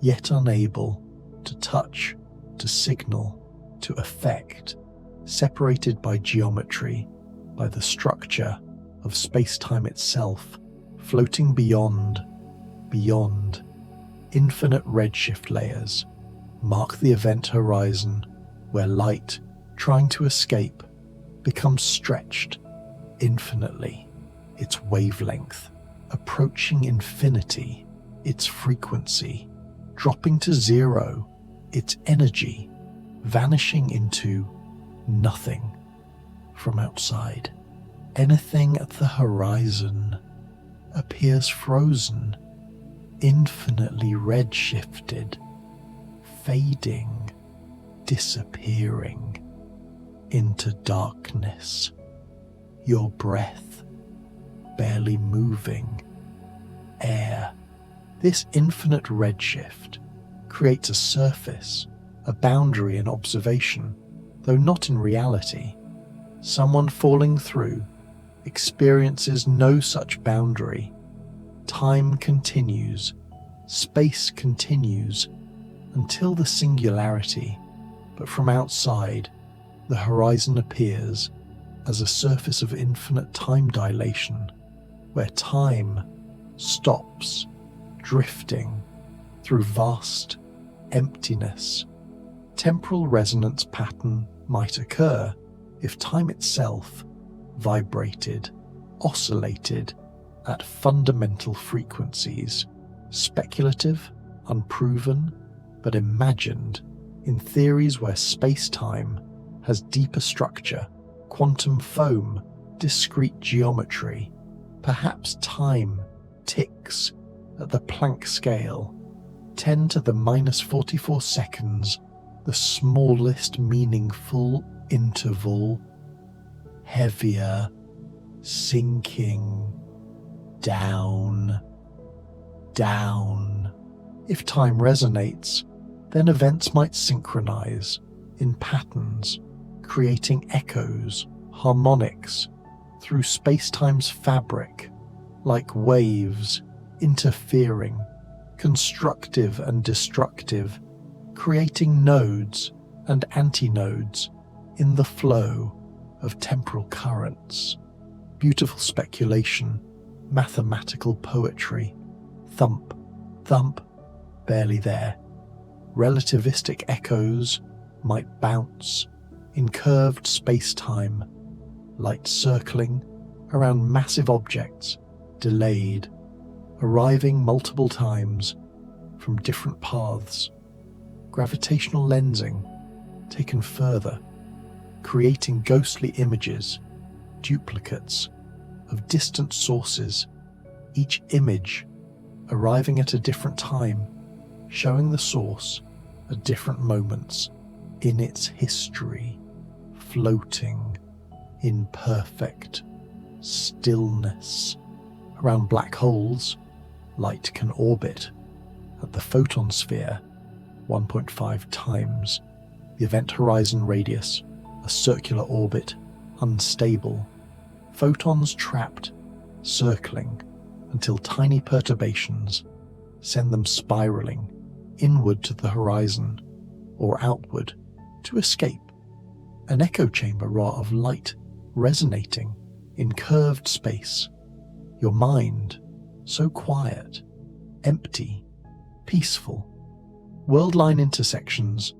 yet unable to touch, to signal, to affect, separated by geometry, by the structure of space-time itself, floating beyond, infinite redshift layers, mark the event horizon where light, trying to escape, becomes stretched infinitely, its wavelength approaching infinity, its frequency dropping to zero, its energy vanishing into nothing from outside. Anything at the horizon appears frozen, infinitely redshifted, fading, disappearing into darkness. Your breath barely moving, air. This infinite redshift creates a surface, a boundary in observation, though not in reality. Someone falling through experiences no such boundary. Time continues, space continues, until the singularity, but from outside, the horizon appears as a surface of infinite time dilation, where time stops, drifting through vast emptiness. Temporal resonance pattern might occur if time itself vibrated, oscillated at fundamental frequencies, speculative, unproven, but imagined in theories where space-time has deeper structure, quantum foam, discrete geometry. Perhaps time ticks at the Planck scale, 10 to the minus 44 seconds, the smallest meaningful interval, heavier, sinking, down, down. If time resonates, then events might synchronize in patterns, creating echoes, harmonics through spacetime's fabric, like waves interfering, constructive and destructive, creating nodes and antinodes in the flow of temporal currents. Beautiful speculation, mathematical poetry, thump, thump, barely there. Relativistic echoes might bounce in curved space-time, light circling around massive objects, delayed, arriving multiple times from different paths. Gravitational lensing taken further, creating ghostly images, duplicates of distant sources, each image arriving at a different time, showing the source at different moments in its history, floating in perfect stillness. Around black holes, light can orbit at the photon sphere 1.5 times the event horizon radius, a circular orbit, unstable. Photons trapped, circling until tiny perturbations send them spiraling inward to the horizon or outward to escape. An echo chamber of light resonating in curved space. Your mind so quiet, empty, peaceful. World-line intersections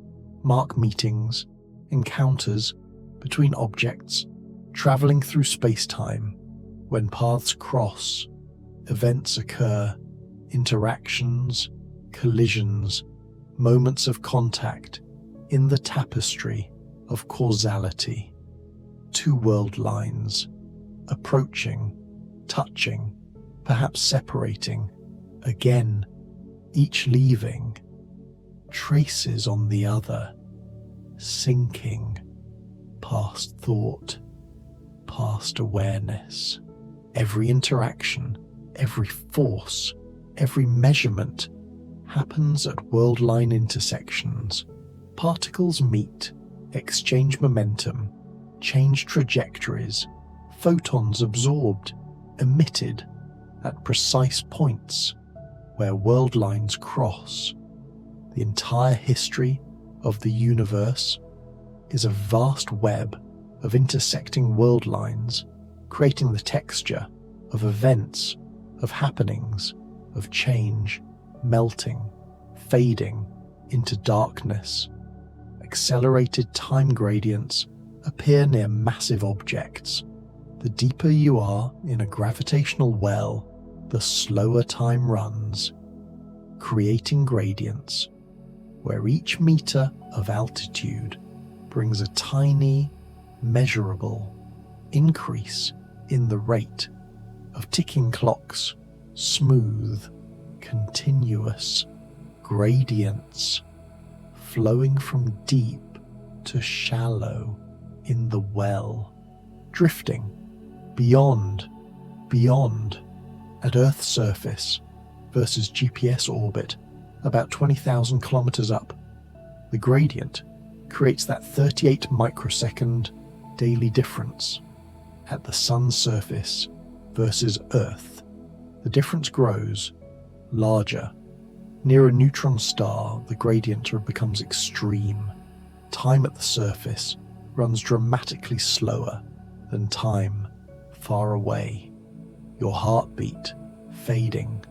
mark meetings, encounters between objects traveling through space-time. When paths cross, events occur, interactions, collisions, moments of contact in the tapestry of causality. Two world lines, approaching, touching, perhaps separating, again, each leaving, traces on the other, sinking, past thought, past awareness. Every interaction, every force, every measurement happens at world-line intersections. Particles meet, exchange momentum, change trajectories, photons absorbed, emitted at precise points where world lines cross. The entire history of the universe is a vast web of intersecting world lines, creating the texture of events, of happenings, of change, melting, fading into darkness. Accelerated time gradients appear near massive objects. The deeper you are in a gravitational well, the slower time runs, creating gradients where each meter of altitude brings a tiny, measurable increase in the rate of ticking clocks, smooth, continuous gradients flowing from deep to shallow in the well, drifting beyond at Earth's surface versus GPS orbit about 20,000 kilometers up. The gradient creates that 38 microsecond daily difference at the sun's surface versus Earth. The difference grows larger. Near a neutron star, the gradient becomes extreme. Time at the surface runs dramatically slower than time far away. Your heartbeat fading.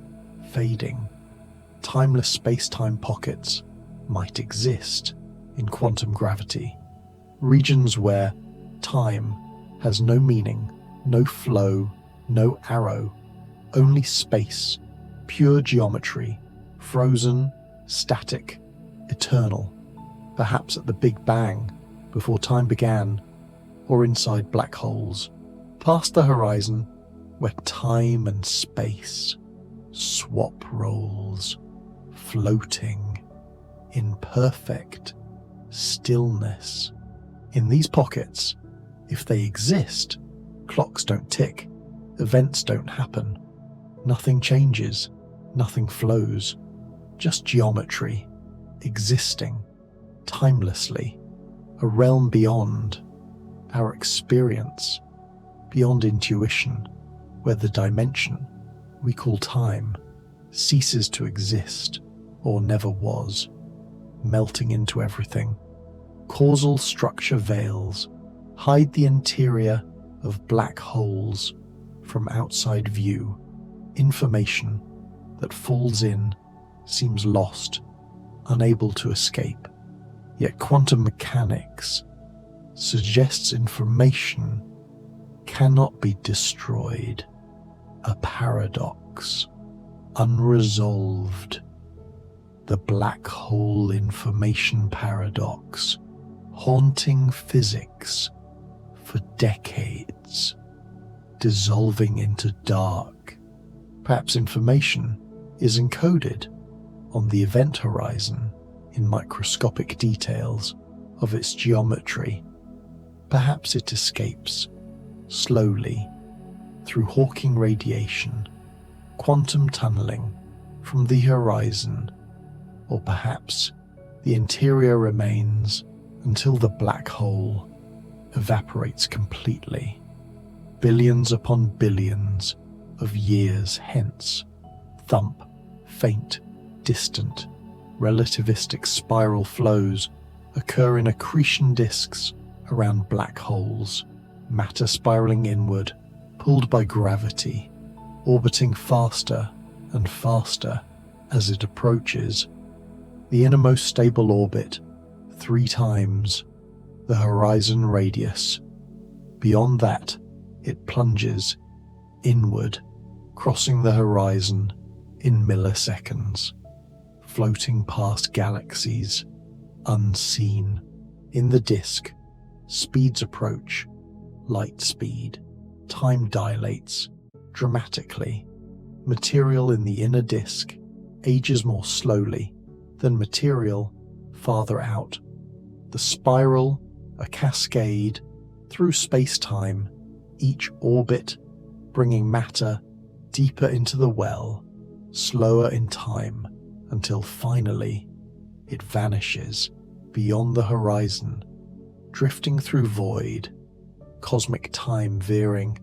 Timeless space-time pockets might exist in quantum gravity, regions where time has no meaning, no flow, no arrow, only space, pure geometry, frozen, static, eternal, perhaps at the Big Bang, before time began, or inside black holes, past the horizon where time and space swap roles, floating in perfect stillness. In these pockets, if they exist, clocks don't tick, events don't happen, nothing changes, nothing flows, just geometry, existing, timelessly, a realm beyond our experience, beyond intuition, where the dimension we call time ceases to exist or never was, melting into everything. Causal structure veils hide the interior of black holes from outside view. Information that falls in seems lost, unable to escape. Yet quantum mechanics suggests information cannot be destroyed. A paradox, unresolved. The black hole information paradox, haunting physics for decades, dissolving into dark. Perhaps information is encoded on the event horizon in microscopic details of its geometry. Perhaps it escapes slowly through Hawking radiation, quantum tunneling from the horizon, or perhaps the interior remains until the black hole evaporates completely, billions upon billions of years hence. Thump, faint, distant, relativistic spiral flows occur in accretion disks around black holes, matter spiraling inward, pulled by gravity, orbiting faster and faster as it approaches the innermost stable orbit 3 times the horizon radius. Beyond that, it plunges inward, crossing the horizon in milliseconds, floating past galaxies unseen. In the disk, speeds approach light speed. Time dilates dramatically. Material in the inner disk ages more slowly than material farther out. The spiral, a cascade through space-time, each orbit bringing matter deeper into the well, slower in time, until finally it vanishes beyond the horizon, drifting through void. Cosmic time veering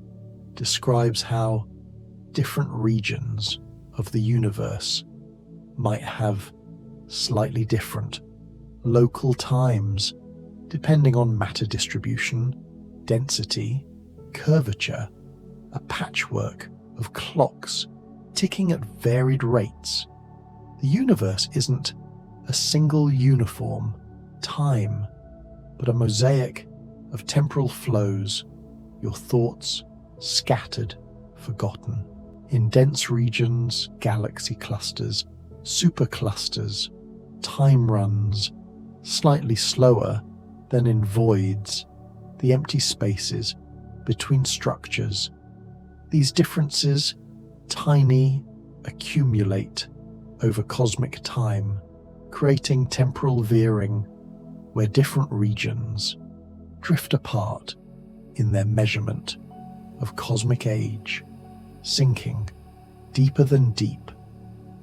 describes how different regions of the universe might have slightly different local times depending on matter distribution, density, curvature, a patchwork of clocks ticking at varied rates. The universe isn't a single uniform time, but a mosaic of temporal flows, your thoughts scattered, forgotten. In dense regions, galaxy clusters, superclusters, time runs slightly slower than in voids, the empty spaces between structures. These differences, tiny, accumulate over cosmic time, creating temporal veering where different regions drift apart in their measurement of cosmic age, sinking deeper than deep.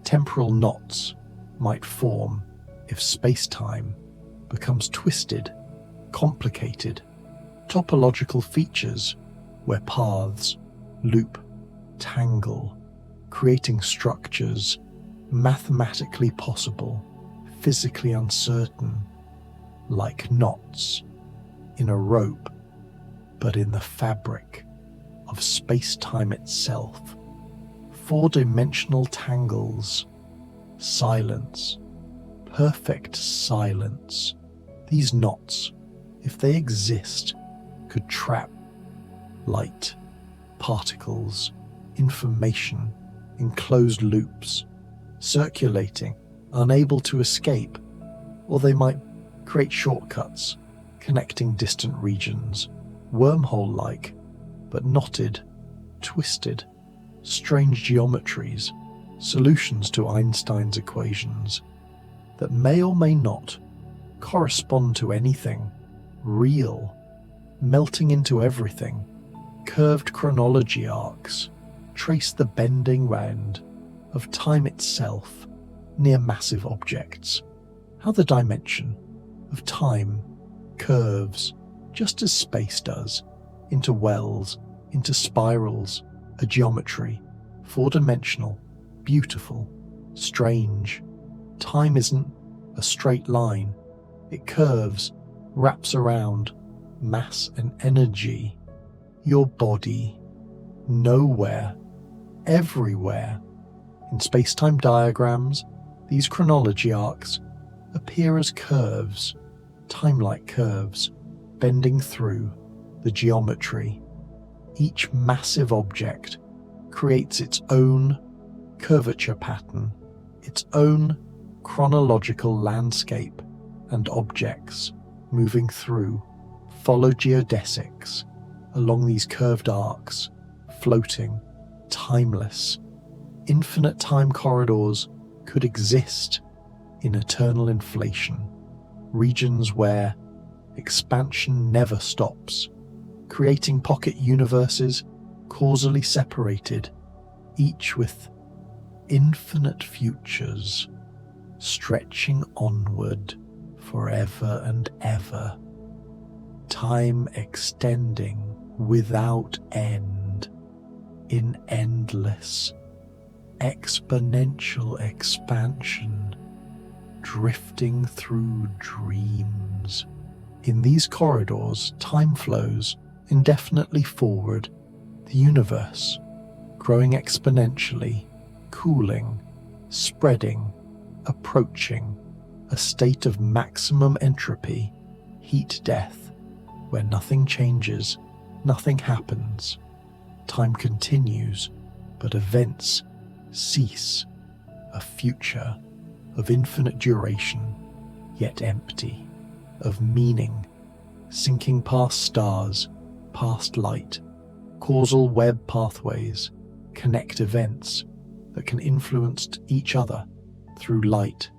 Temporal knots might form if space-time becomes twisted, complicated, topological features where paths loop, tangle, creating structures mathematically possible, physically uncertain, like knots in a rope, but in the fabric of space-time itself. Four-dimensional tangles, silence, perfect silence. These knots, if they exist, could trap light, particles, information in closed loops, circulating, unable to escape, or they might create shortcuts, connecting distant regions, wormhole-like, but knotted, twisted, strange geometries, solutions to Einstein's equations that may or may not correspond to anything real, melting into everything. Curved chronology arcs trace the bending round of time itself near massive objects. How the dimension of time curves just as space does, into wells, into spirals, a geometry, four-dimensional, beautiful, strange. Time isn't a straight line. It curves, wraps around, mass and energy. Your body, nowhere, everywhere. In space-time diagrams, these chronology arcs appear as curves, time-like curves, bending through the geometry. Each massive object creates its own curvature pattern, its own chronological landscape, and objects moving through follow geodesics along these curved arcs, floating, timeless. Infinite time corridors could exist in eternal inflation, regions where expansion never stops, creating pocket universes causally separated, each with infinite futures stretching onward forever and ever. Time extending without end in endless, exponential expansion, drifting through dreams. In these corridors, time flows indefinitely forward, the universe growing exponentially, cooling, spreading, approaching a state of maximum entropy, heat death, where nothing changes, nothing happens. Time continues, but events cease, a future of infinite duration, yet empty, of meaning, sinking past stars, past light. Causal web pathways connect events that can influence each other through light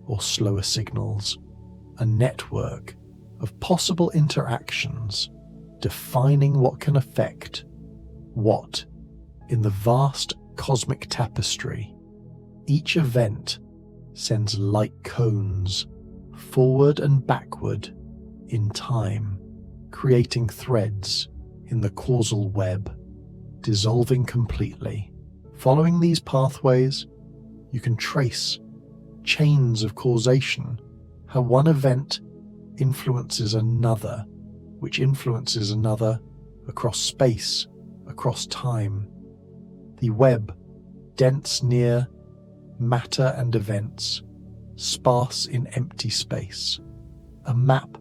or slower signals, a network of possible interactions defining what can affect what in the vast cosmic tapestry. Each event sends light cones forward and backward in time, creating threads in the causal web, dissolving completely. Following these pathways, you can trace chains of causation, how one event influences another, which influences another across space, across time. The web, dense near matter and events, sparse in empty space, a map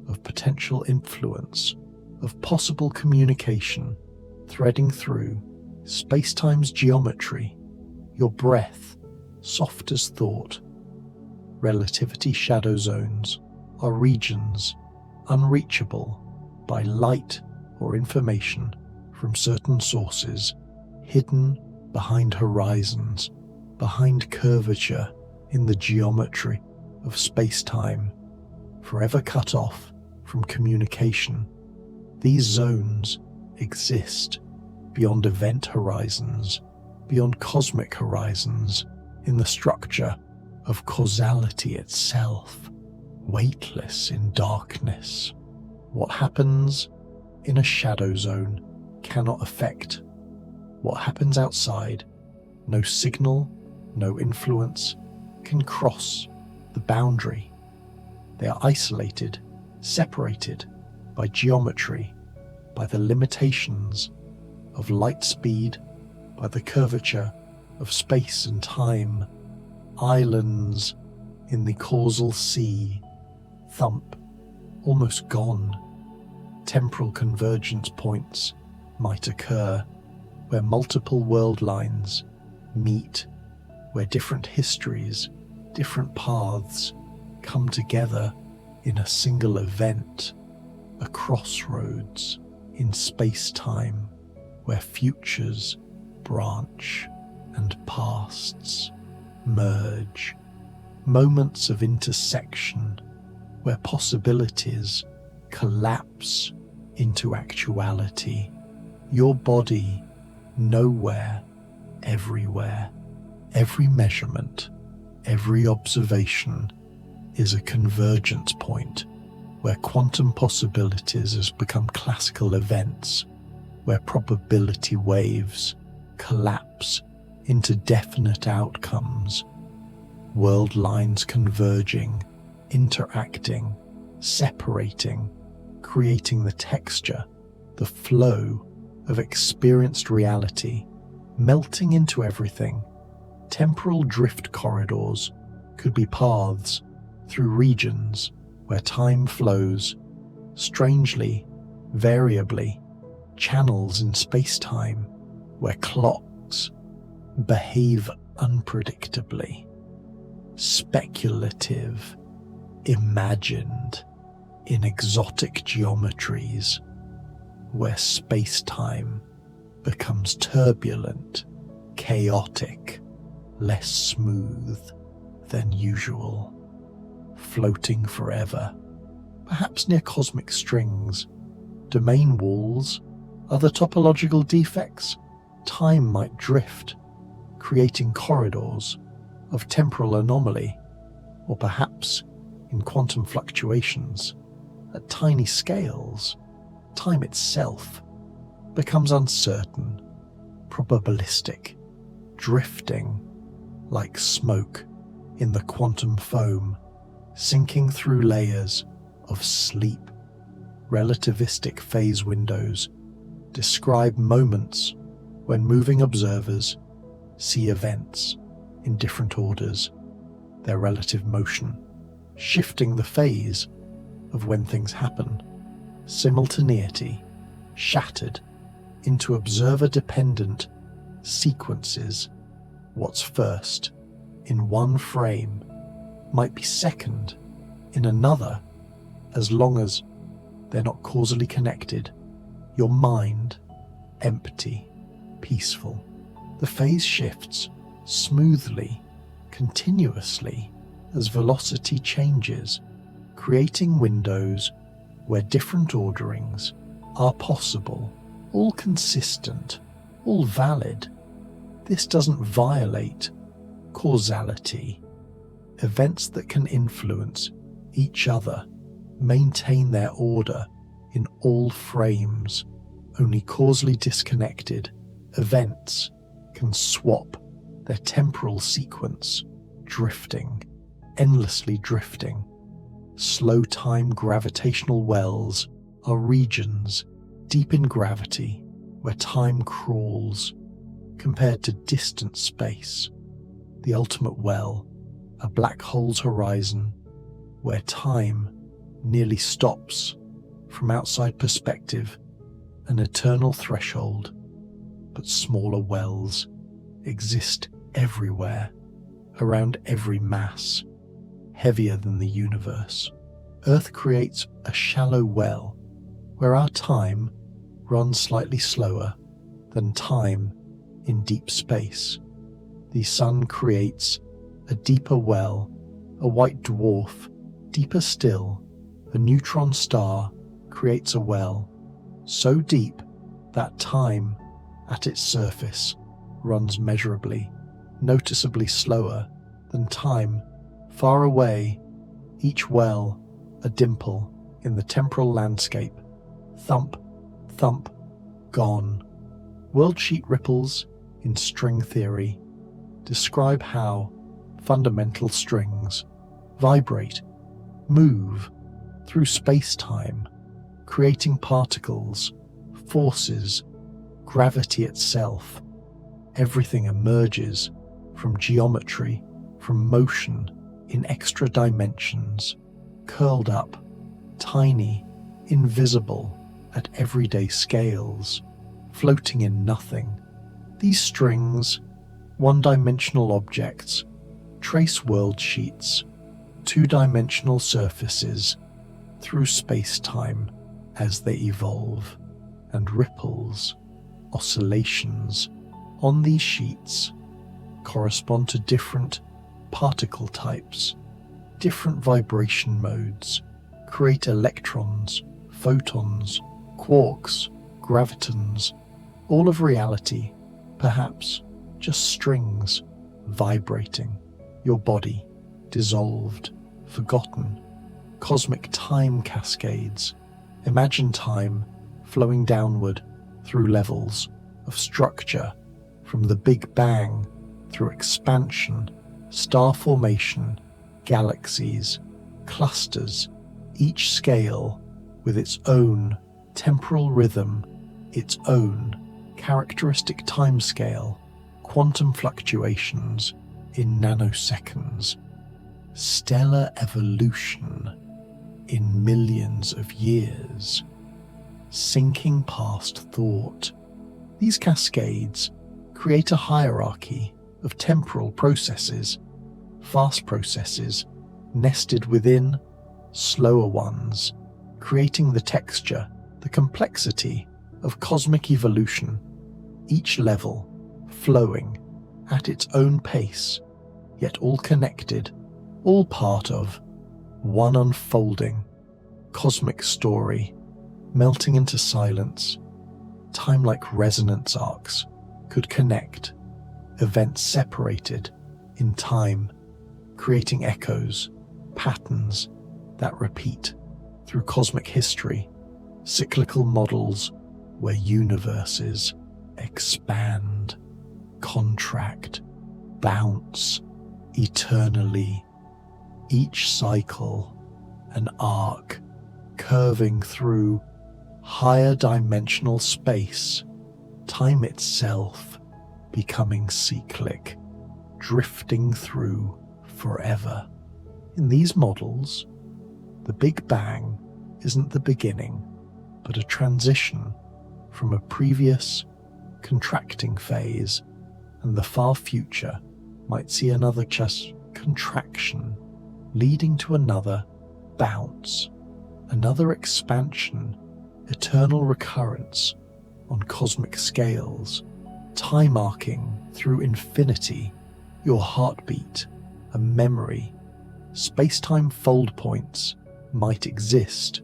of potential influence, of possible communication, threading through space-time's geometry, your breath, soft as thought. Relativity shadow zones are regions unreachable by light or information from certain sources, hidden behind horizons, behind curvature in the geometry of space-time, forever cut off from communication. These zones exist beyond event horizons, beyond cosmic horizons, in the structure of causality itself, weightless in darkness. What happens in a shadow zone cannot affect what happens outside. No signal, no influence can cross the boundary. They are isolated, separated by geometry, by the limitations of light speed, by the curvature of space and time. Islands in the causal sea, thump, almost gone. Temporal convergence points might occur, where multiple world lines meet, where different histories, different paths come together in a single event, a crossroads in space-time, where futures branch and pasts merge, moments of intersection where possibilities collapse into actuality. Your body, nowhere, everywhere. Every measurement, every observation is a convergence point where quantum possibilities has become classical events, where probability waves collapse into definite outcomes, world lines converging, interacting, separating, creating the texture, the flow of experienced reality, melting into everything. Temporal drift corridors could be paths through regions where time flows, strangely, variably, channels in space-time where clocks behave unpredictably, speculative, imagined in exotic geometries, where space-time becomes turbulent, chaotic, less smooth than usual, floating forever, perhaps near cosmic strings, domain walls, other topological defects. Time might drift, creating corridors of temporal anomaly, or perhaps in quantum fluctuations at tiny scales. Time itself becomes uncertain, probabilistic, drifting like smoke in the quantum foam, sinking through layers of sleep. Relativistic phase windows describe moments when moving observers see events in different orders, their relative motion, shifting the phase of when things happen. Simultaneity shattered into observer-dependent sequences. What's first in one frame might be second in another, as long as they're not causally connected. Your mind, empty, peaceful. The phase shifts smoothly, continuously, as velocity changes, creating windows where different orderings are possible, all consistent, all valid. This doesn't violate causality. Events that can influence each other maintain their order in all frames. Only causally disconnected events can swap their temporal sequence, drifting, endlessly drifting. Slow time gravitational wells are regions deep in gravity where time crawls compared to distant space. The ultimate well, a black hole's horizon where time nearly stops from outside perspective, an eternal threshold. But smaller wells exist everywhere, around every mass, heavier than the universe. Earth creates a shallow well where our time runs slightly slower than time in deep space. The sun creates a deeper well, a white dwarf. Deeper still, a neutron star creates a well so deep that time at its surface runs measurably, noticeably slower than time far away, each well a dimple in the temporal landscape. Thump, thump, gone. Worldsheet ripples in string theory describe how fundamental strings vibrate, move through space-time, creating particles, forces, gravity itself. Everything emerges from geometry, from motion in extra dimensions, curled up, tiny, invisible at everyday scales, floating in nothing. These strings, one-dimensional objects, trace worldsheets, two-dimensional surfaces through space-time as they evolve, and ripples, oscillations on these sheets correspond to different particle types, different vibration modes, create electrons, photons, quarks, gravitons, all of reality, perhaps just strings vibrating, your body dissolved, forgotten, cosmic time cascades. Imagine time flowing downward through levels of structure, from the Big Bang through expansion, star formation, galaxies, clusters, each scale with its own temporal rhythm, its own characteristic timescale, quantum fluctuations in nanoseconds, stellar evolution in millions of years, sinking past thought. These cascades create a hierarchy of temporal processes, fast processes nested within slower ones, creating the texture, the complexity of cosmic evolution, each level flowing at its own pace, yet all connected, all part of one unfolding cosmic story, melting into silence. Time like resonance arcs could connect, events separated in time, creating echoes, patterns that repeat through cosmic history, cyclical models where universes expand, contract, bounce eternally, each cycle an arc curving through higher dimensional space, time itself becoming cyclic, drifting through forever. In these models, the Big Bang isn't the beginning, but a transition from a previous contracting phase, and the far future might see another just contraction, leading to another bounce, another expansion, eternal recurrence on cosmic scales, time arcing through infinity, your heartbeat, a memory. Space-time fold points might exist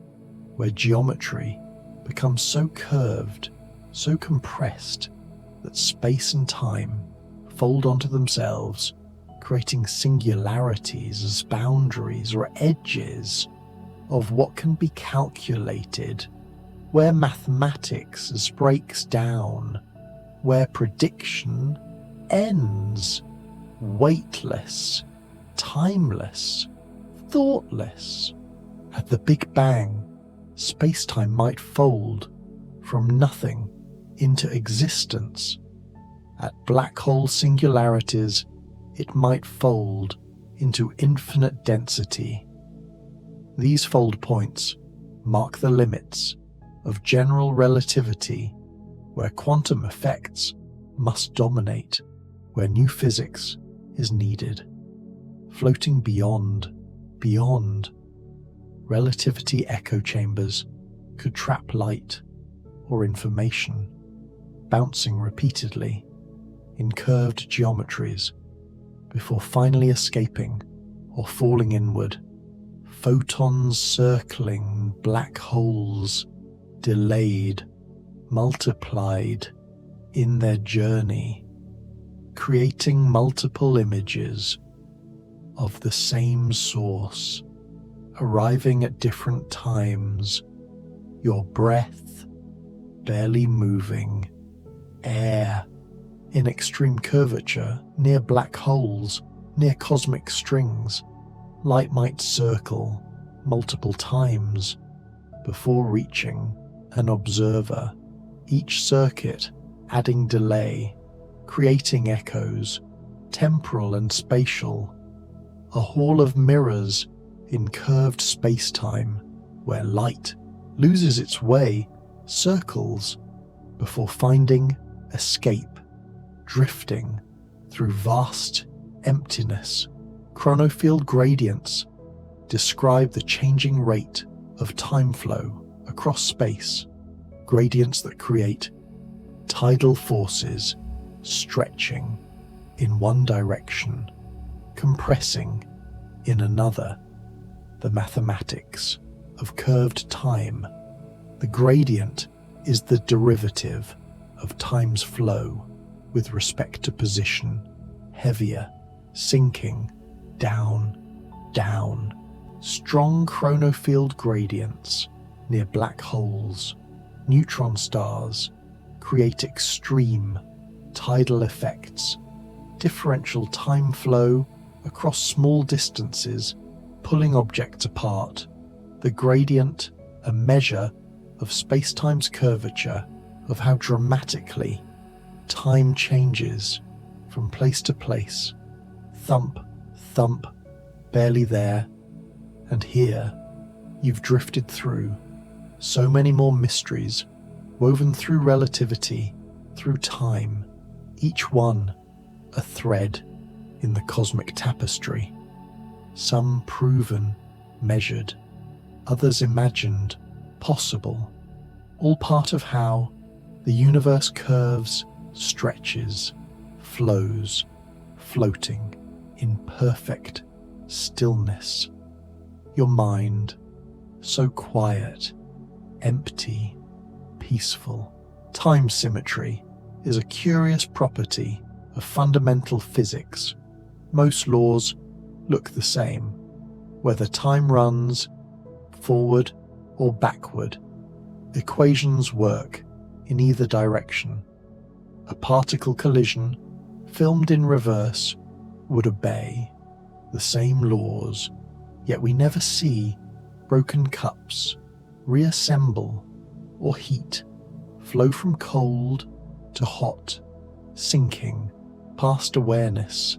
where geometry becomes so curved, so compressed that space and time fold onto themselves, creating singularities as boundaries or edges of what can be calculated, where mathematics as breaks down, where prediction ends, weightless, timeless, thoughtless. At the Big Bang, space-time might fold from nothing into existence. At black hole singularities, it might fold into infinite density. These fold points mark the limits of general relativity, where quantum effects must dominate, where new physics is needed. Floating beyond, relativity echo chambers could trap light or information, bouncing repeatedly, in curved geometries before finally escaping or falling inward. Photons circling black holes, delayed, multiplied in their journey, creating multiple images of the same source, arriving at different times. Your breath barely moving, air in extreme curvature near black holes, near cosmic strings. Light might circle multiple times before reaching an observer, each circuit adding delay, creating echoes, temporal and spatial, a hall of mirrors in curved space-time where light loses its way, circles before finding escape, drifting through vast emptiness. Chronofield gradients describe the changing rate of time flow across space, gradients that create tidal forces stretching in one direction, compressing in another. The mathematics of curved time. The gradient is the derivative of time's flow with respect to position, heavier, sinking, down, down. Strong chronofield gradients near black holes, neutron stars, create extreme tidal effects, differential time flow across small distances, pulling objects apart. The gradient, a measure of spacetime's curvature, of how dramatically time changes from place to place. Thump, thump, barely there, and here you've drifted through so many more mysteries, woven through relativity, through time, each one a thread in the cosmic tapestry. Some proven, measured, others imagined, possible, all part of how the universe curves, stretches, flows, floating in perfect stillness. Your mind, so quiet, empty, peaceful. Time symmetry is a curious property of fundamental physics. Most laws look the same, whether time runs forward or backward. Equations work in either direction. A particle collision, filmed in reverse, would obey the same laws, yet we never see broken cups reassemble or heat flow from cold to hot, sinking past awareness.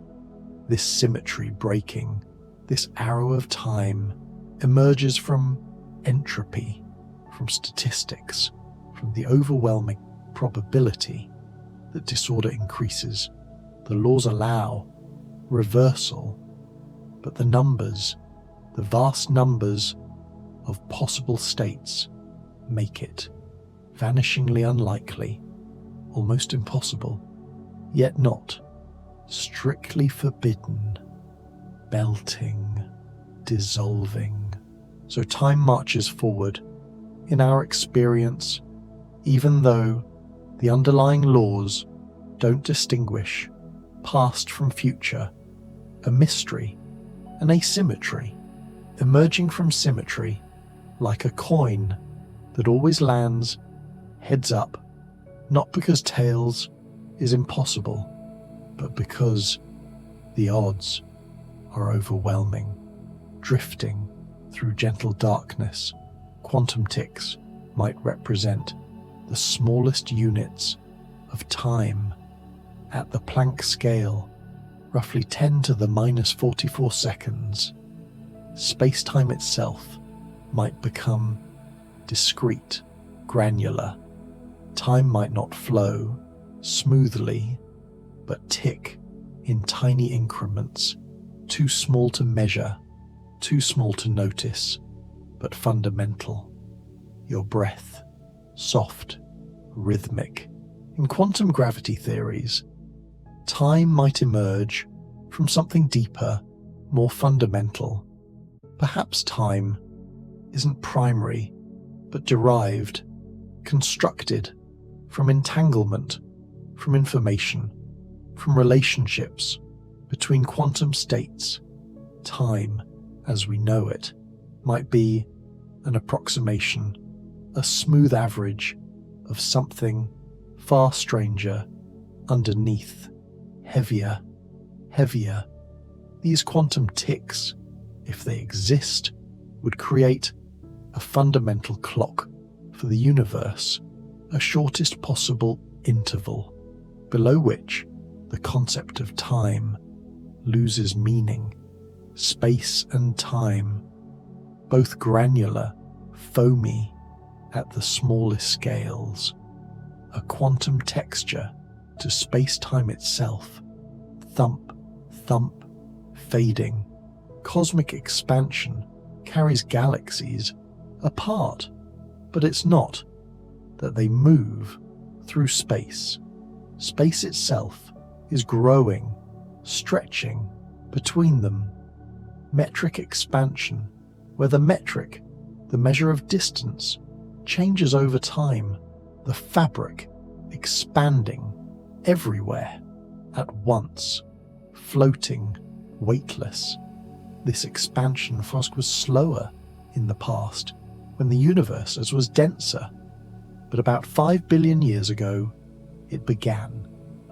This symmetry breaking, this arrow of time, emerges from entropy, from statistics, from the overwhelming probability that disorder increases. The laws allow reversal, but the numbers, the vast numbers of possible states, make it vanishingly unlikely, almost impossible, yet not strictly forbidden, melting, dissolving. So time marches forward in our experience, even though the underlying laws don't distinguish past from future, a mystery, an asymmetry, emerging from symmetry like a coin that always lands heads up, not because tails is impossible, but because the odds are overwhelming. Drifting through gentle darkness, quantum ticks might represent the smallest units of time. At the Planck scale, roughly 10 to the minus 44 seconds, space-time itself might become discrete, granular. Time might not flow smoothly, but tick in tiny increments, too small to measure, too small to notice, but fundamental. Your breath, soft, rhythmic. In quantum gravity theories, Time might emerge from something deeper, more fundamental. Perhaps time isn't primary, but derived, constructed from entanglement, from information, from relationships between quantum states. Time, as we know it, might be an approximation, a smooth average of something far stranger underneath, heavier. These quantum ticks, if they exist, would create a fundamental clock for the universe, a shortest possible interval, below which the concept of time loses meaning. Space and time, both granular, foamy at the smallest scales, a quantum texture to space-time itself, thump, fading. Cosmic expansion carries galaxies apart, but it's not that they move through space. Space itself is growing, stretching between them. Metric expansion, where the metric, the measure of distance, changes over time, the fabric expanding everywhere at once, floating, weightless. This expansion was slower in the past, when the universe was denser, but about 5 billion years ago, it began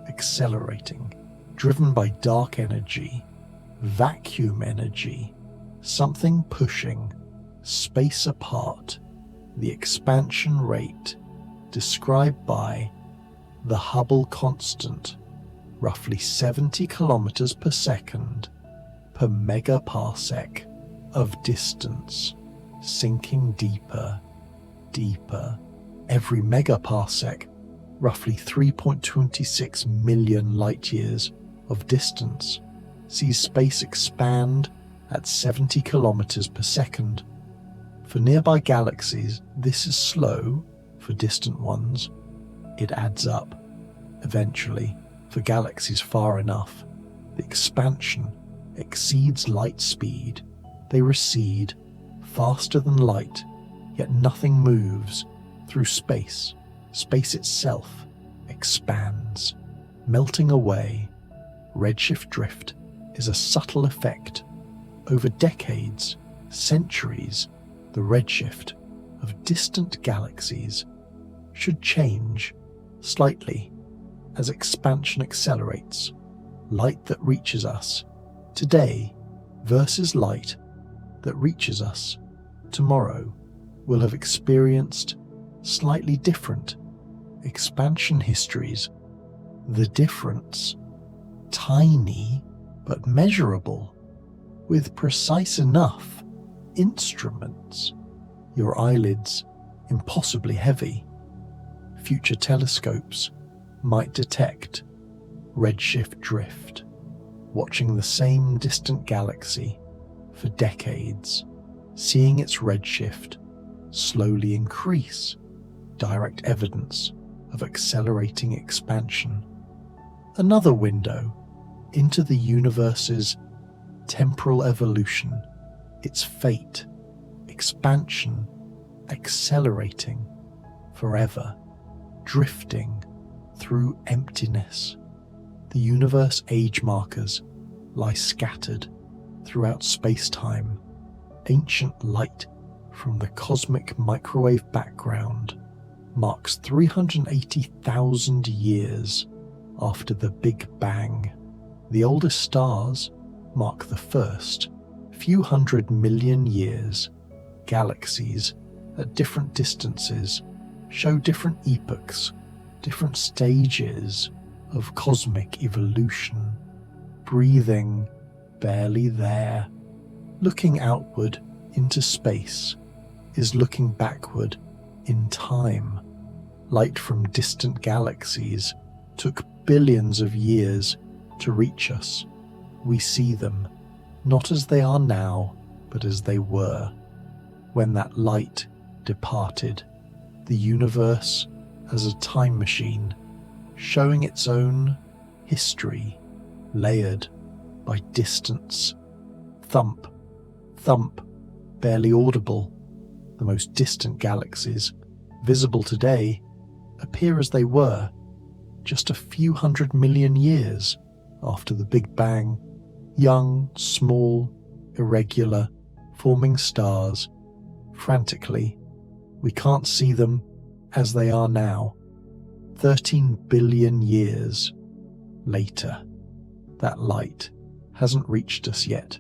accelerating, driven by dark energy, vacuum energy, something pushing space apart. The expansion rate, described by the Hubble constant, roughly 70 kilometers per second per megaparsec of distance, sinking deeper. Every megaparsec, roughly 3.26 million light-years of distance, sees space expand at 70 kilometers per second. For nearby galaxies, this is slow. For distant ones, it adds up. Eventually, for galaxies far enough, the expansion exceeds light speed. They recede faster than light, yet nothing moves through space. Space itself expands, melting away. Redshift drift is a subtle effect. Over decades, centuries, the redshift of distant galaxies should change slightly as expansion accelerates. Light that reaches us today versus light that reaches us tomorrow will have experienced slightly different expansion histories. The difference, tiny but measurable, with precise enough instruments. Your eyelids impossibly heavy. Future telescopes might detect redshift drift, watching the same distant galaxy for decades, seeing its redshift slowly increase, direct evidence of accelerating expansion. Another window into the universe's temporal evolution, its fate, expansion, accelerating forever, drifting through emptiness. The universe age markers lie scattered throughout space-time. Ancient light from the cosmic microwave background marks 380,000 years after the Big Bang. The oldest stars mark the first few 100 million years. Galaxies at different distances show different epochs, different stages of cosmic evolution. Breathing, barely there. Looking outward into space is looking backward in time. Light from distant galaxies took billions of years to reach us. We see them, not as they are now, but as they were. When that light departed, the universe as a time machine, showing its own history layered by distance. Thump, thump, barely audible. The most distant galaxies, visible today, appear as they were just a few 100 million years after the Big Bang. Young, small, irregular, forming stars. Frantically, we can't see them as they are now. 13 billion years later, that light hasn't reached us yet,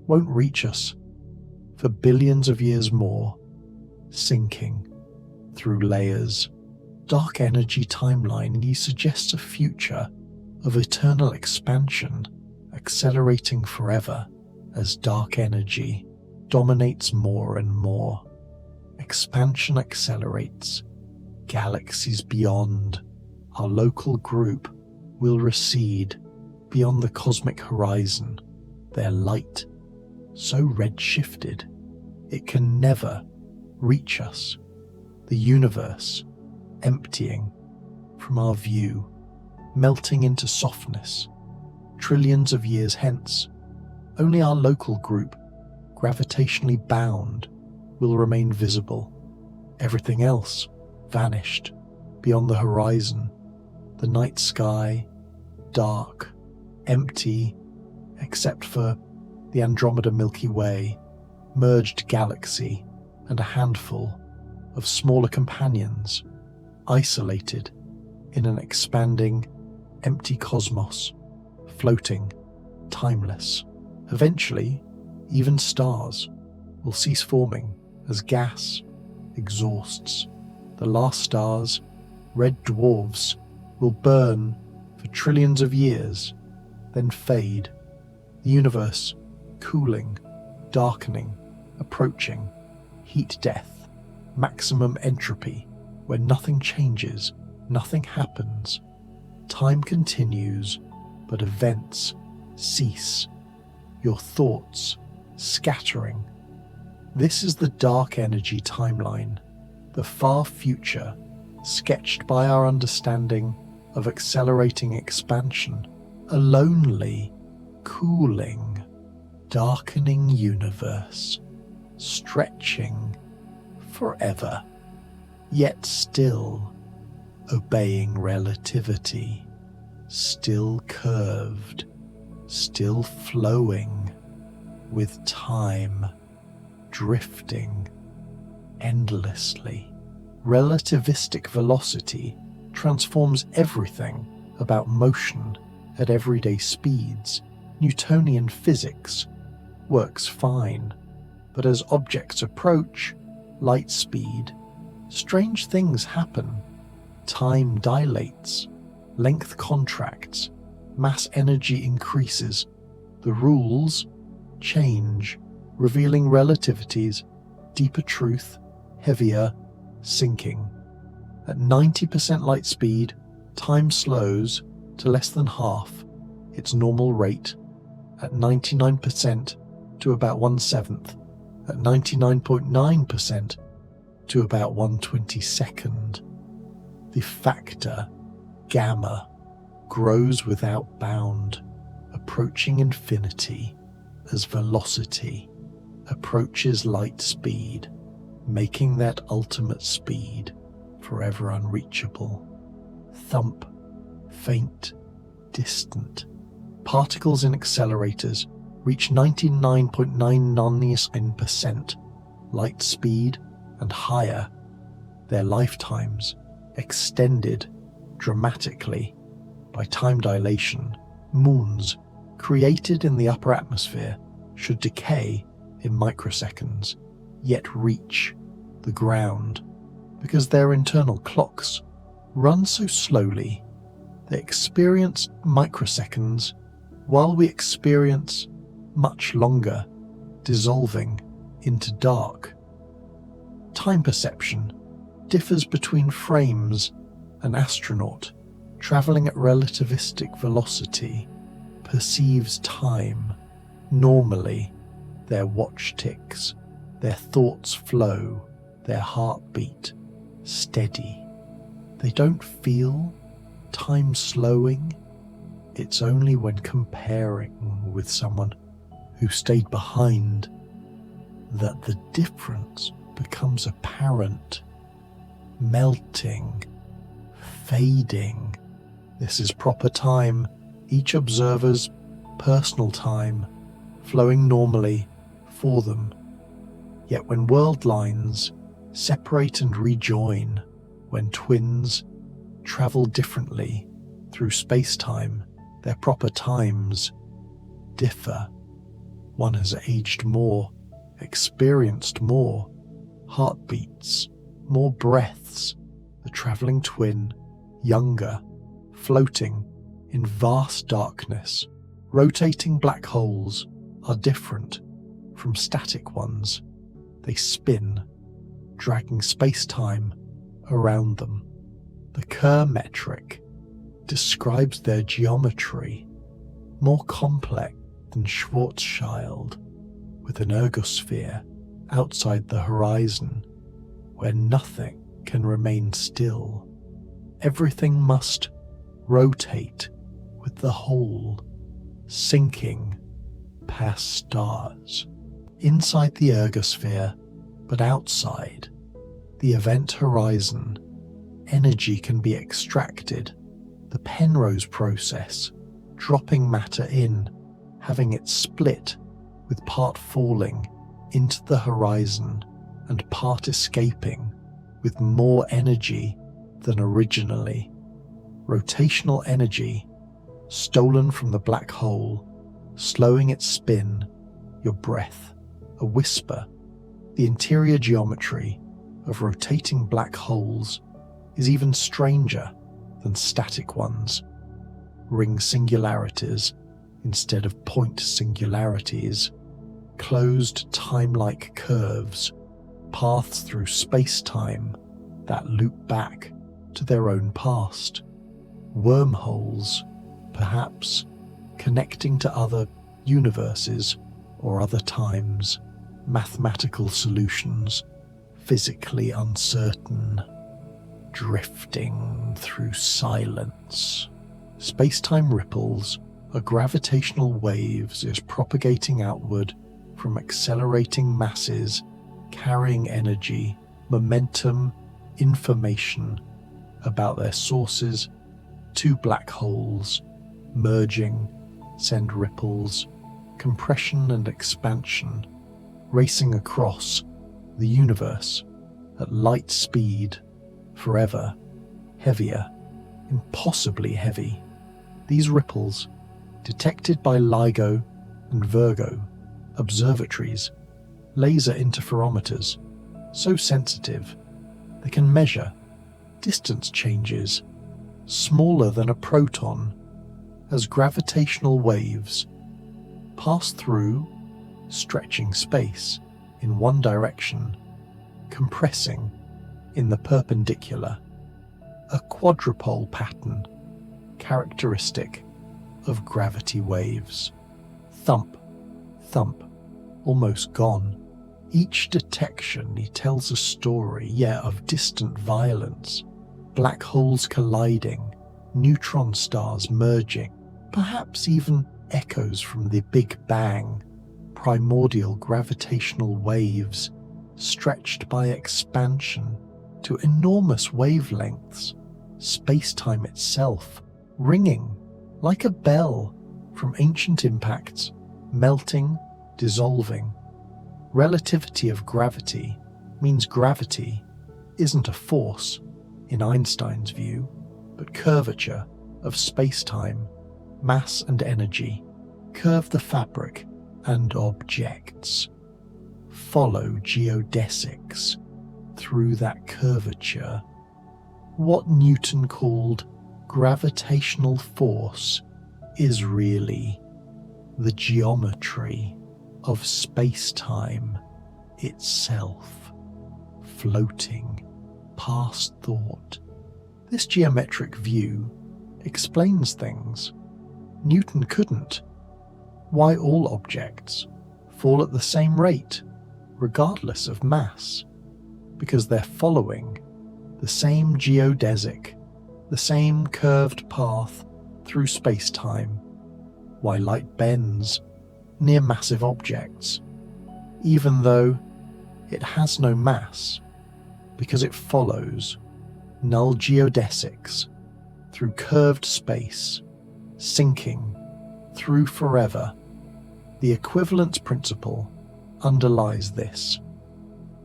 won't reach us for billions of years more, sinking through layers. Dark energy timeline, he suggests a future of eternal expansion, accelerating forever as dark energy dominates more and more. Expansion accelerates. Galaxies beyond our local group will recede beyond the cosmic horizon, their light so red-shifted it can never reach us. The universe emptying from our view, melting into softness. Trillions of years hence, only our local group, gravitationally bound, will remain visible. Everything else vanished beyond the horizon. The night sky, dark, empty, except for the Andromeda Milky Way, merged galaxy, and a handful of smaller companions, isolated in an expanding, empty cosmos, floating, timeless. Eventually, even stars will cease forming as gas exhausts. The last stars, red dwarfs, will burn for trillions of years, then fade. The universe cooling, darkening, approaching, heat death, maximum entropy, where nothing changes, nothing happens. Time continues, but events cease. Your thoughts scattering. This is the dark energy timeline, the far future sketched by our understanding of accelerating expansion, a lonely, cooling, darkening universe, stretching forever, yet still obeying relativity, still curved, still flowing, with time drifting endlessly. Relativistic velocity transforms everything about motion at everyday speeds. Newtonian physics works fine, but as objects approach light speed, strange things happen. Time dilates, length contracts, mass energy increases. The rules change, revealing relativity's deeper truth, heavier, sinking. At 90% light speed, time slows to less than half its normal rate. At 99% to about 1/7, at 99.9% to about 1/22. The factor gamma grows without bound, approaching infinity as velocity approaches light speed, making that ultimate speed forever unreachable. Thump, faint, distant. Particles in accelerators reach 99.99% light speed and higher, their lifetimes extended dramatically by time dilation. Moons created in the upper atmosphere should decay in microseconds, yet reach the ground because their internal clocks run so slowly. They experience microseconds while we experience much longer, dissolving into dark. Time perception differs between frames. An astronaut traveling at relativistic velocity perceives time normally. Their watch ticks, their thoughts flow, their heartbeat steady. They don't feel time slowing. It's only when comparing with someone who stayed behind that the difference becomes apparent. Melting, fading. This is proper time, each observer's personal time, flowing normally for them. Yet when world lines separate and rejoin, when twins travel differently through space-time, their proper times differ. One has aged more, experienced more, heartbeats, more breaths. The travelling twin, younger, floating in vast darkness. Rotating black holes are different from static ones. They spin, dragging space-time around them. The Kerr metric describes their geometry, more complex than Schwarzschild, with an ergosphere outside the horizon where nothing can remain still. Everything must rotate with the whole, sinking past stars. Inside the ergosphere, but outside the event horizon, energy can be extracted. The Penrose process, dropping matter in, having it split, with part falling into the horizon and part escaping with more energy than originally. Rotational energy, stolen from the black hole, slowing its spin, your breath, a whisper. The interior geometry of rotating black holes is even stranger than static ones. Ring singularities instead of point singularities, closed time-like curves, paths through space-time that loop back to their own past. Wormholes, perhaps, connecting to other universes or other times. Mathematical solutions, physically uncertain. Drifting through silence. Space-time ripples are gravitational waves is propagating outward from accelerating masses, carrying energy, momentum, information about their sources to black holes, merging, send ripples, compression and expansion, racing across the universe at light speed, forever, heavier, impossibly heavy. These ripples, detected by LIGO and Virgo observatories, laser interferometers, so sensitive they can measure distance changes smaller than a proton as gravitational waves pass through, stretching space in one direction, compressing in the perpendicular, a quadrupole pattern characteristic of gravity waves. Thump, thump, almost gone. Each detection tells a story, of distant violence. Black holes colliding, neutron stars merging, perhaps even echoes from the Big Bang, primordial gravitational waves stretched by expansion to enormous wavelengths, space-time itself ringing like a bell from ancient impacts, melting, dissolving. Relativity of gravity means gravity isn't a force, in Einstein's view, but curvature of space-time, mass and energy, curve the fabric and objects, follow geodesics through that curvature. What Newton called gravitational force is really the geometry of space-time itself, floating past thought. This geometric view explains things Newton couldn't. Why all objects fall at the same rate, regardless of mass, because they're following the same geodesic, the same curved path through space-time, why light bends near massive objects, even though it has no mass, because it follows null geodesics through curved space, sinking through forever. The equivalence principle underlies this.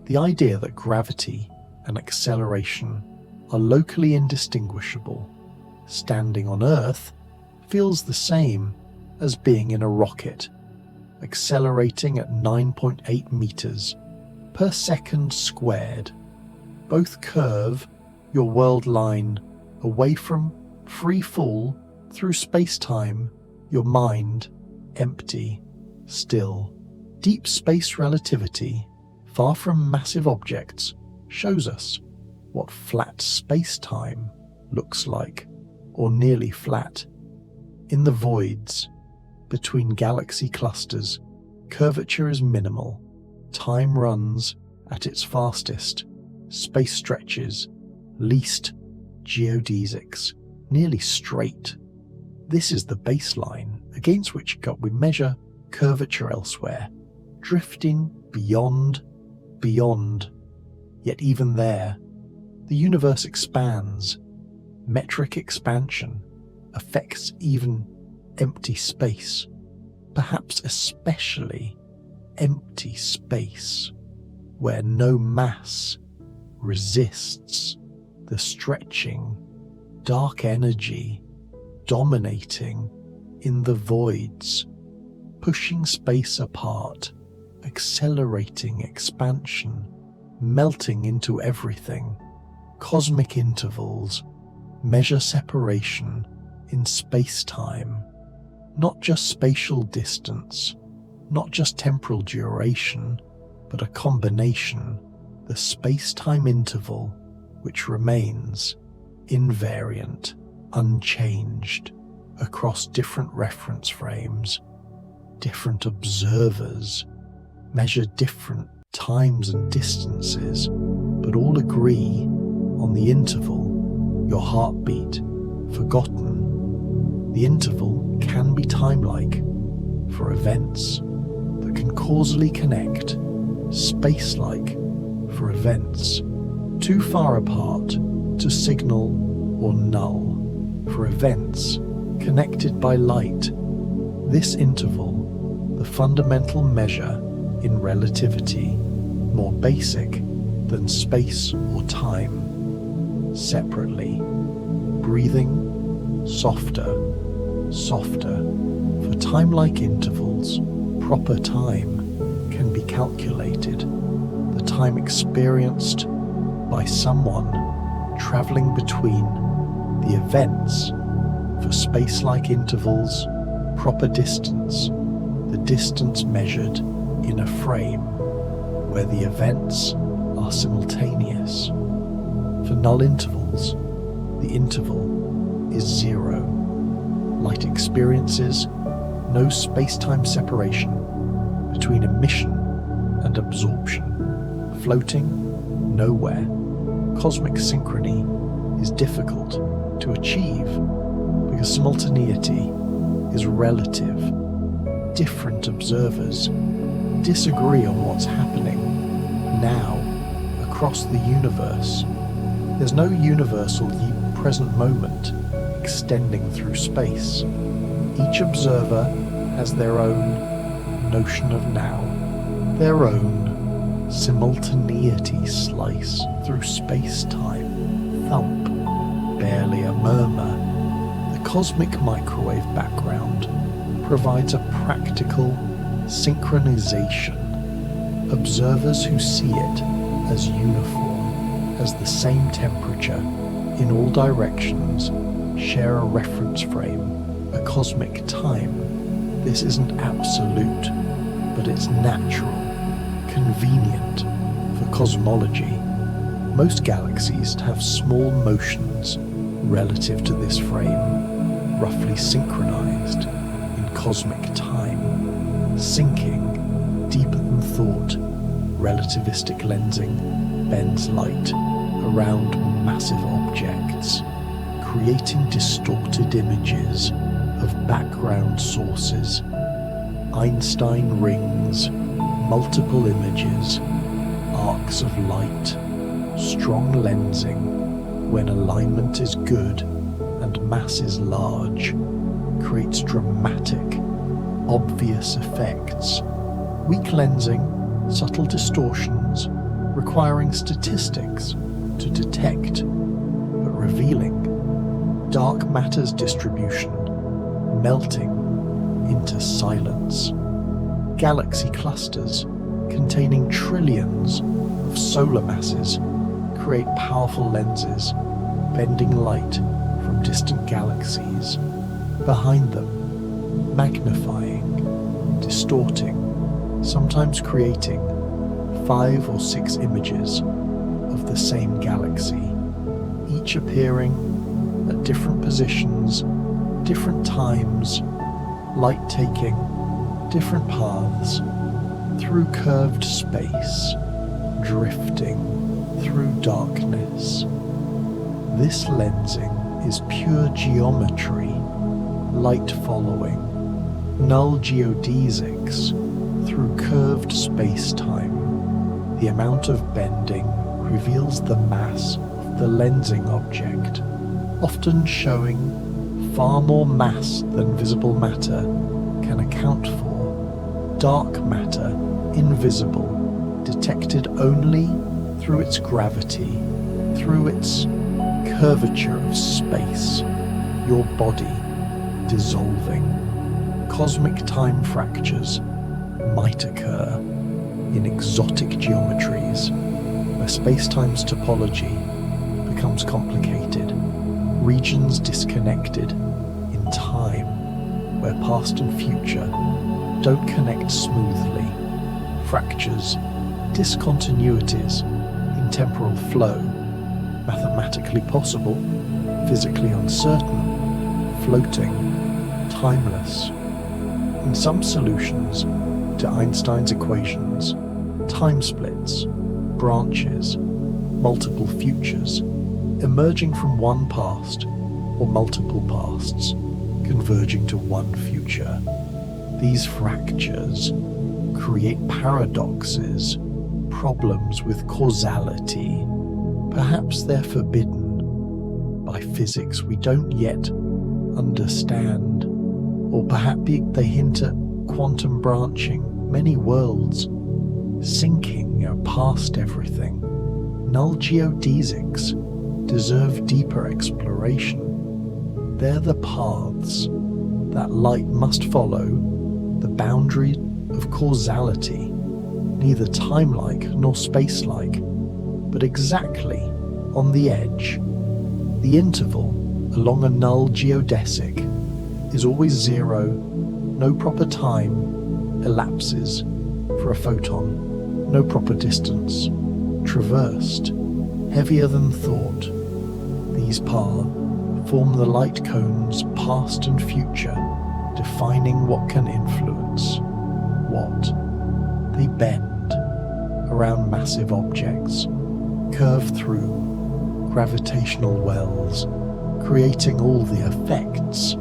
The idea that gravity and acceleration are locally indistinguishable. Standing on Earth feels the same as being in a rocket, accelerating at 9.8 meters per second squared. Both curve your world line away from free fall through space-time, your mind empty, still. Deep space relativity, far from massive objects, shows us what flat space-time looks like, or nearly flat. In the voids between galaxy clusters, curvature is minimal. Time runs at its fastest. Space stretches least geodesics, nearly straight. This is the baseline against which we measure curvature elsewhere, drifting beyond. Yet even there, the universe expands. Metric expansion affects even empty space, perhaps especially empty space, where no mass resists the stretching, dark energy dominating in the voids, pushing space apart, accelerating expansion, melting into everything. Cosmic intervals measure separation in space-time, not just spatial distance, not just temporal duration, but a combination, the space-time interval, which remains invariant, unchanged, across different reference frames. Different observers measure different times and distances, but all agree on the interval, your heartbeat, forgotten. The interval can be time-like for events that can causally connect, space-like for events too far apart to signal, or null for events connected by light. This interval, the fundamental measure in relativity, more basic than space or time. Separately, breathing softer. For time-like intervals, proper time can be calculated. The time experienced by someone traveling between the events. For space-like intervals, proper distance, the distance measured in a frame where the events are simultaneous. For null intervals, the interval is zero. Light experiences no space-time separation between emission and absorption, floating nowhere. Cosmic synchrony is difficult to achieve because simultaneity is relative. Different observers disagree on what's happening now across the universe. There's no universal present moment extending through space. Each observer has their own notion of now, their own simultaneity slice through space-time. Thump, barely a murmur. The cosmic microwave background provides a practical synchronization. Observers who see it as uniform, as the same temperature in all directions, share a reference frame, a cosmic time. This isn't absolute, but it's natural, convenient for cosmology. Most galaxies have small motions relative to this frame, roughly synchronized in cosmic time, sinking deeper than thought. Relativistic lensing bends light around massive objects, creating distorted images of background sources. Einstein rings, multiple images, arcs of light, strong lensing, when alignment is good and mass is large, creates dramatic, obvious effects. Weak lensing, subtle distortions, requiring statistics to detect, but revealing dark matter's distribution, melting into silence. Galaxy clusters containing trillions of solar masses create powerful lenses, bending light from distant galaxies. Behind them, magnifying, distorting, sometimes creating 5 or 6 images of the same galaxy, each appearing at different positions, different times, light taking different paths through curved space, drifting through darkness. This lensing is pure geometry, light following, null geodesics through curved space-time. The amount of bending reveals the mass of the lensing object, often showing far more mass than visible matter can account for. Dark matter, invisible, detected only through its gravity, through its curvature of space, your body dissolving. Cosmic time fractures might occur in exotic geometries where spacetime's topology becomes complicated, regions disconnected in time where past and future don't connect smoothly, fractures, discontinuities in temporal flow, mathematically possible, physically uncertain, floating, timeless. In some solutions to Einstein's equations, time splits, branches, multiple futures, emerging from one past or multiple pasts, converging to one future. These fractures create paradoxes, problems with causality. Perhaps they're forbidden by physics we don't yet understand, or perhaps they hint at quantum branching, many worlds sinking past everything. Null geodesics deserve deeper exploration. They're the paths that light must follow, the boundary of causality, neither time-like nor space-like, but exactly on the edge. The interval along a null geodesic is always zero, no proper time elapses for a photon, no proper distance traversed, heavier than thought. These paths form the light cones past and future, defining what can influence what. They bend around massive objects, curve through gravitational wells, creating all the effects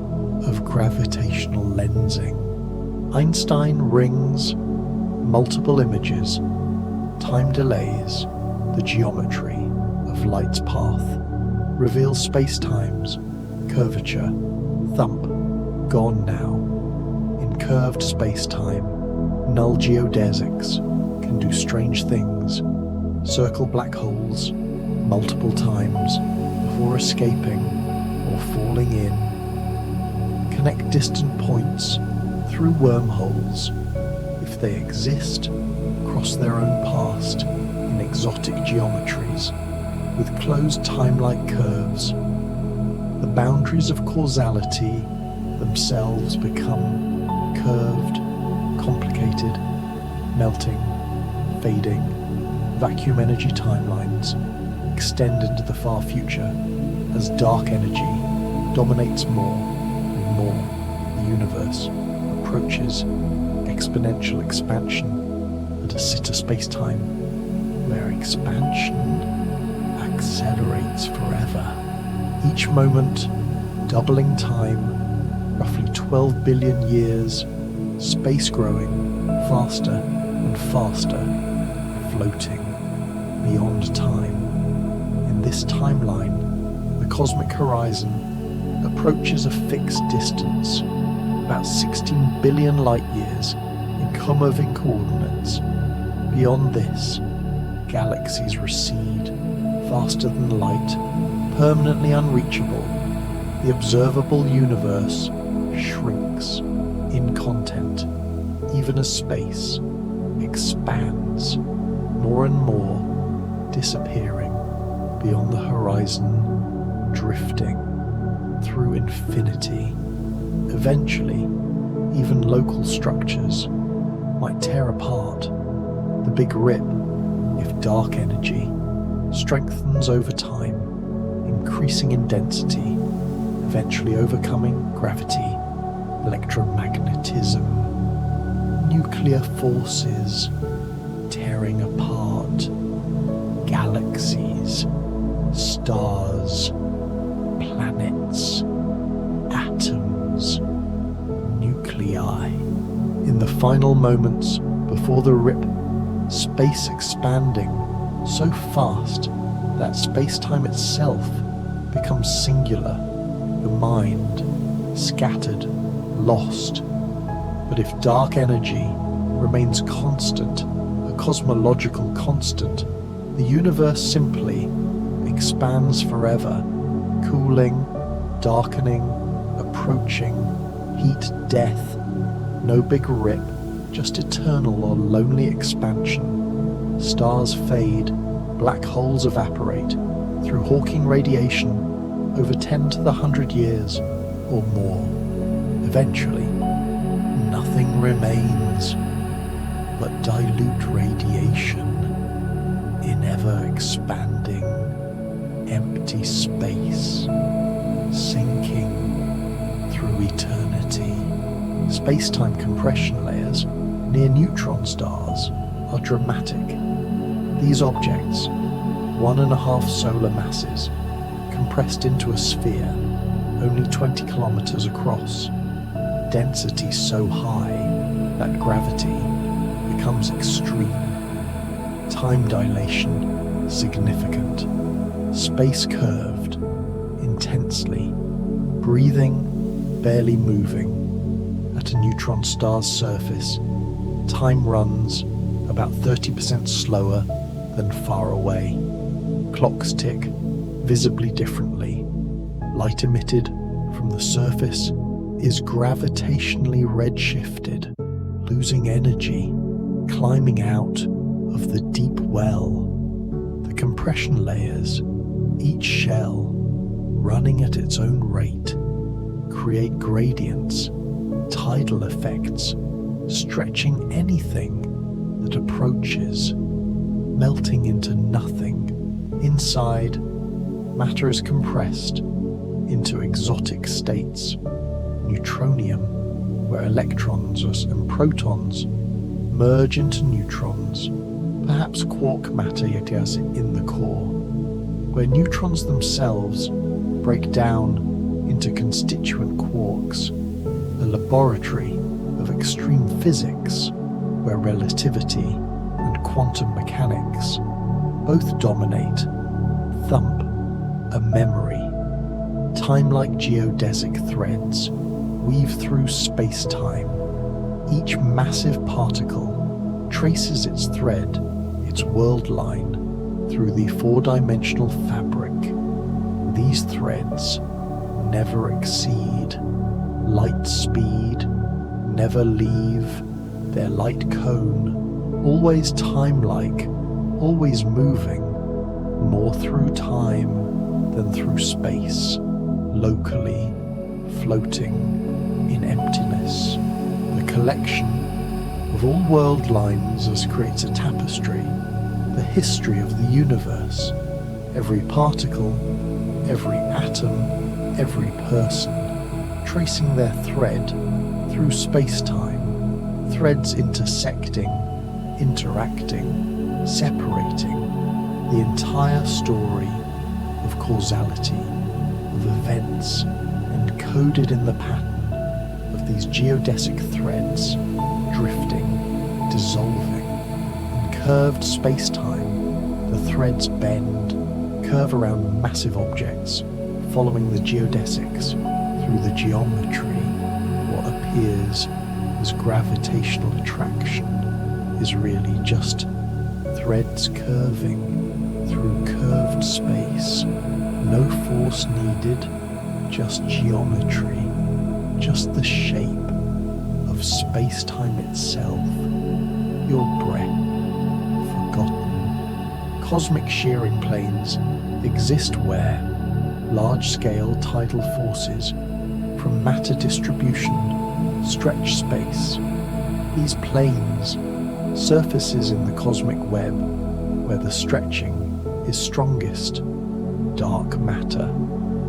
of gravitational lensing. Einstein rings, multiple images, time delays, the geometry of light's path, reveals spacetime's curvature, thump, gone now. In curved spacetime, null geodesics can do strange things, circle black holes multiple times before escaping or falling in, connect distant points through wormholes, if they exist, cross their own past in exotic geometries with closed time-like curves. The boundaries of causality themselves become curved, complicated, melting, fading, vacuum energy timelines extend into the far future as dark energy dominates more and more. The universe approaches exponential expansion at a sitter space-time where expansion accelerates forever. each moment doubling time, roughly 12 billion years, space growing faster and faster, floating beyond time. In this timeline, the cosmic horizon approaches a fixed distance, about 16 billion light years in co-moving coordinates. Beyond this, galaxies recede faster than light, permanently unreachable. The observable universe shrinks in content, even as space expands more and more, disappearing beyond the horizon, drifting through infinity. Eventually, even local structures might tear apart. The Big Rip, if dark energy, strengthens over time, increasing in density, eventually overcoming gravity, electromagnetism, nuclear forces, tearing apart galaxies, stars, planets, atoms, nuclei. In the final moments before the rip, space expanding so fast that space-time itself becomes singular, the mind scattered, lost. But if dark energy remains constant, a cosmological constant, the universe simply expands forever, cooling, darkening, approaching, heat, death. No big rip, just eternal or lonely expansion. Stars fade, black holes evaporate through Hawking radiation over 10 to the 100 years or more. Eventually, nothing remains but dilute radiation in ever-expanding, empty space, sinking through eternity. Space-time compression layers near neutron stars are dramatic. These objects, 1.5 solar masses, compressed into a sphere only 20 kilometers across, density so high that gravity becomes extreme, time dilation significant, space curved intensely, breathing, barely moving. At a neutron star's surface, time runs about 30% slower than far away. Clocks tick visibly differently. Light emitted from the surface is gravitationally redshifted, losing energy, climbing out of the deep well. The compression layers, each shell running at its own rate, create gradients, tidal effects, stretching anything that approaches, melting into nothing. Inside, matter is compressed into exotic states, neutronium, where electrons and protons merge into neutrons, perhaps quark matter in the core, where neutrons themselves break down into constituent quarks, a laboratory of extreme physics where relativity and quantum mechanics both dominate, thump a memory. Time-like geodesic threads weave through space-time. Each massive particle traces its thread, its world line, through the four-dimensional fabric. These threads never exceed light speed, never leave their light cone, always time-like, always moving, more through time than through space, locally floating in emptiness. The collection of all world lines as creates a tapestry, the history of the universe, every particle, every atom, every person, tracing their thread through space-time, threads intersecting, interacting, separating, the entire story of causality, of events encoded in the pattern of these geodesic threads, drifting, dissolving. In curved space-time, the threads bend, curve around massive objects, following the geodesics through the geometry. What appears as gravitational attraction is really just threads curving through curved space. No force needed, just geometry, just the shape of space-time itself. Your breath, forgotten. Cosmic shearing planes exist where large-scale tidal forces from matter distribution stretch space. These planes, surfaces in the cosmic web where the stretching is strongest, dark matter,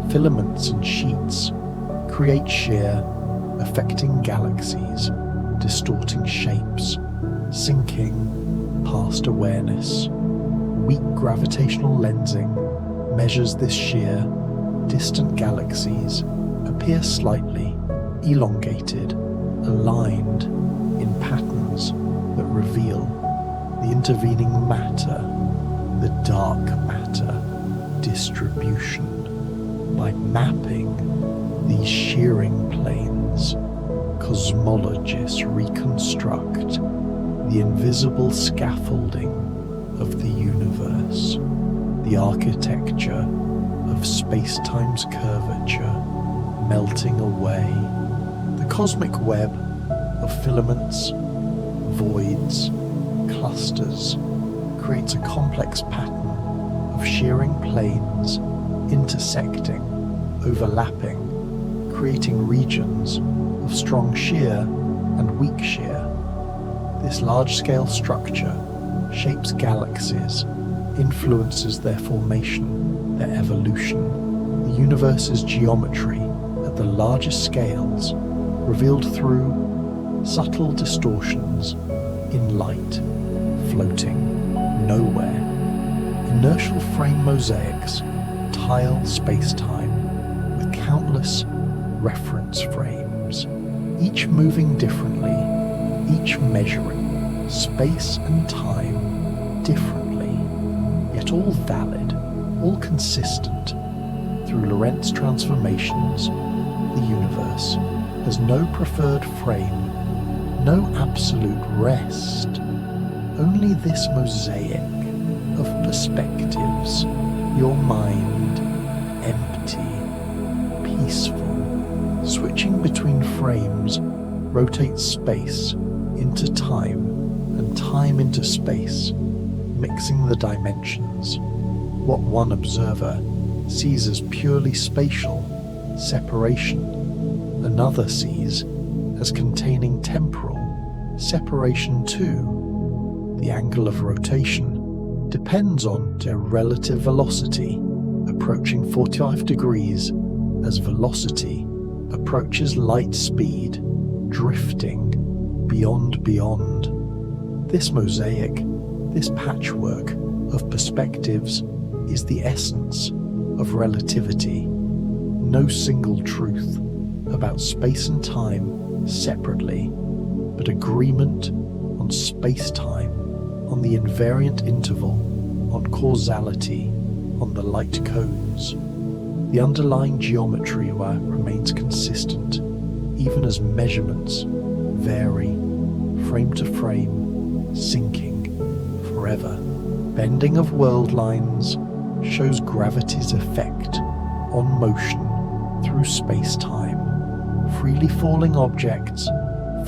filaments and sheets, create shear, affecting galaxies, distorting shapes, sinking past awareness. Weak gravitational lensing measures this shear. Distant galaxies appear slightly elongated, aligned in patterns that reveal the intervening matter, the dark matter distribution. By mapping these shearing planes, cosmologists reconstruct the invisible scaffolding of the universe, the architecture of space-time's curvature melting away. The cosmic web of filaments, voids, clusters creates a complex pattern of shearing planes intersecting, overlapping, creating regions of strong shear and weak shear. This large-scale structure shapes galaxies, influences their formation, their evolution. The universe's geometry at the largest scales, revealed through subtle distortions in light, floating nowhere. Inertial frame mosaics tile space-time with countless reference frames, each moving differently, each measuring space and time differently, yet all valid, all consistent. Through Lorentz transformations, the universe has no preferred frame, no absolute rest, only this mosaic of perspectives, your mind empty, peaceful, switching between frames, rotates space into time and time into space, mixing the dimensions. What one observer sees as purely spatial separation, another sees as containing temporal separation too. The angle of rotation depends on their relative velocity, approaching 45 degrees as velocity approaches light speed, drifting beyond. This mosaic, this patchwork of perspectives is the essence of relativity. No single truth about space and time separately, but agreement on space-time, on the invariant interval, on causality, on the light cones. The underlying geometry remains consistent, even as measurements vary, frame to frame, sinking forever. Bending of world lines shows gravity's effect on motion through space-time. Freely falling objects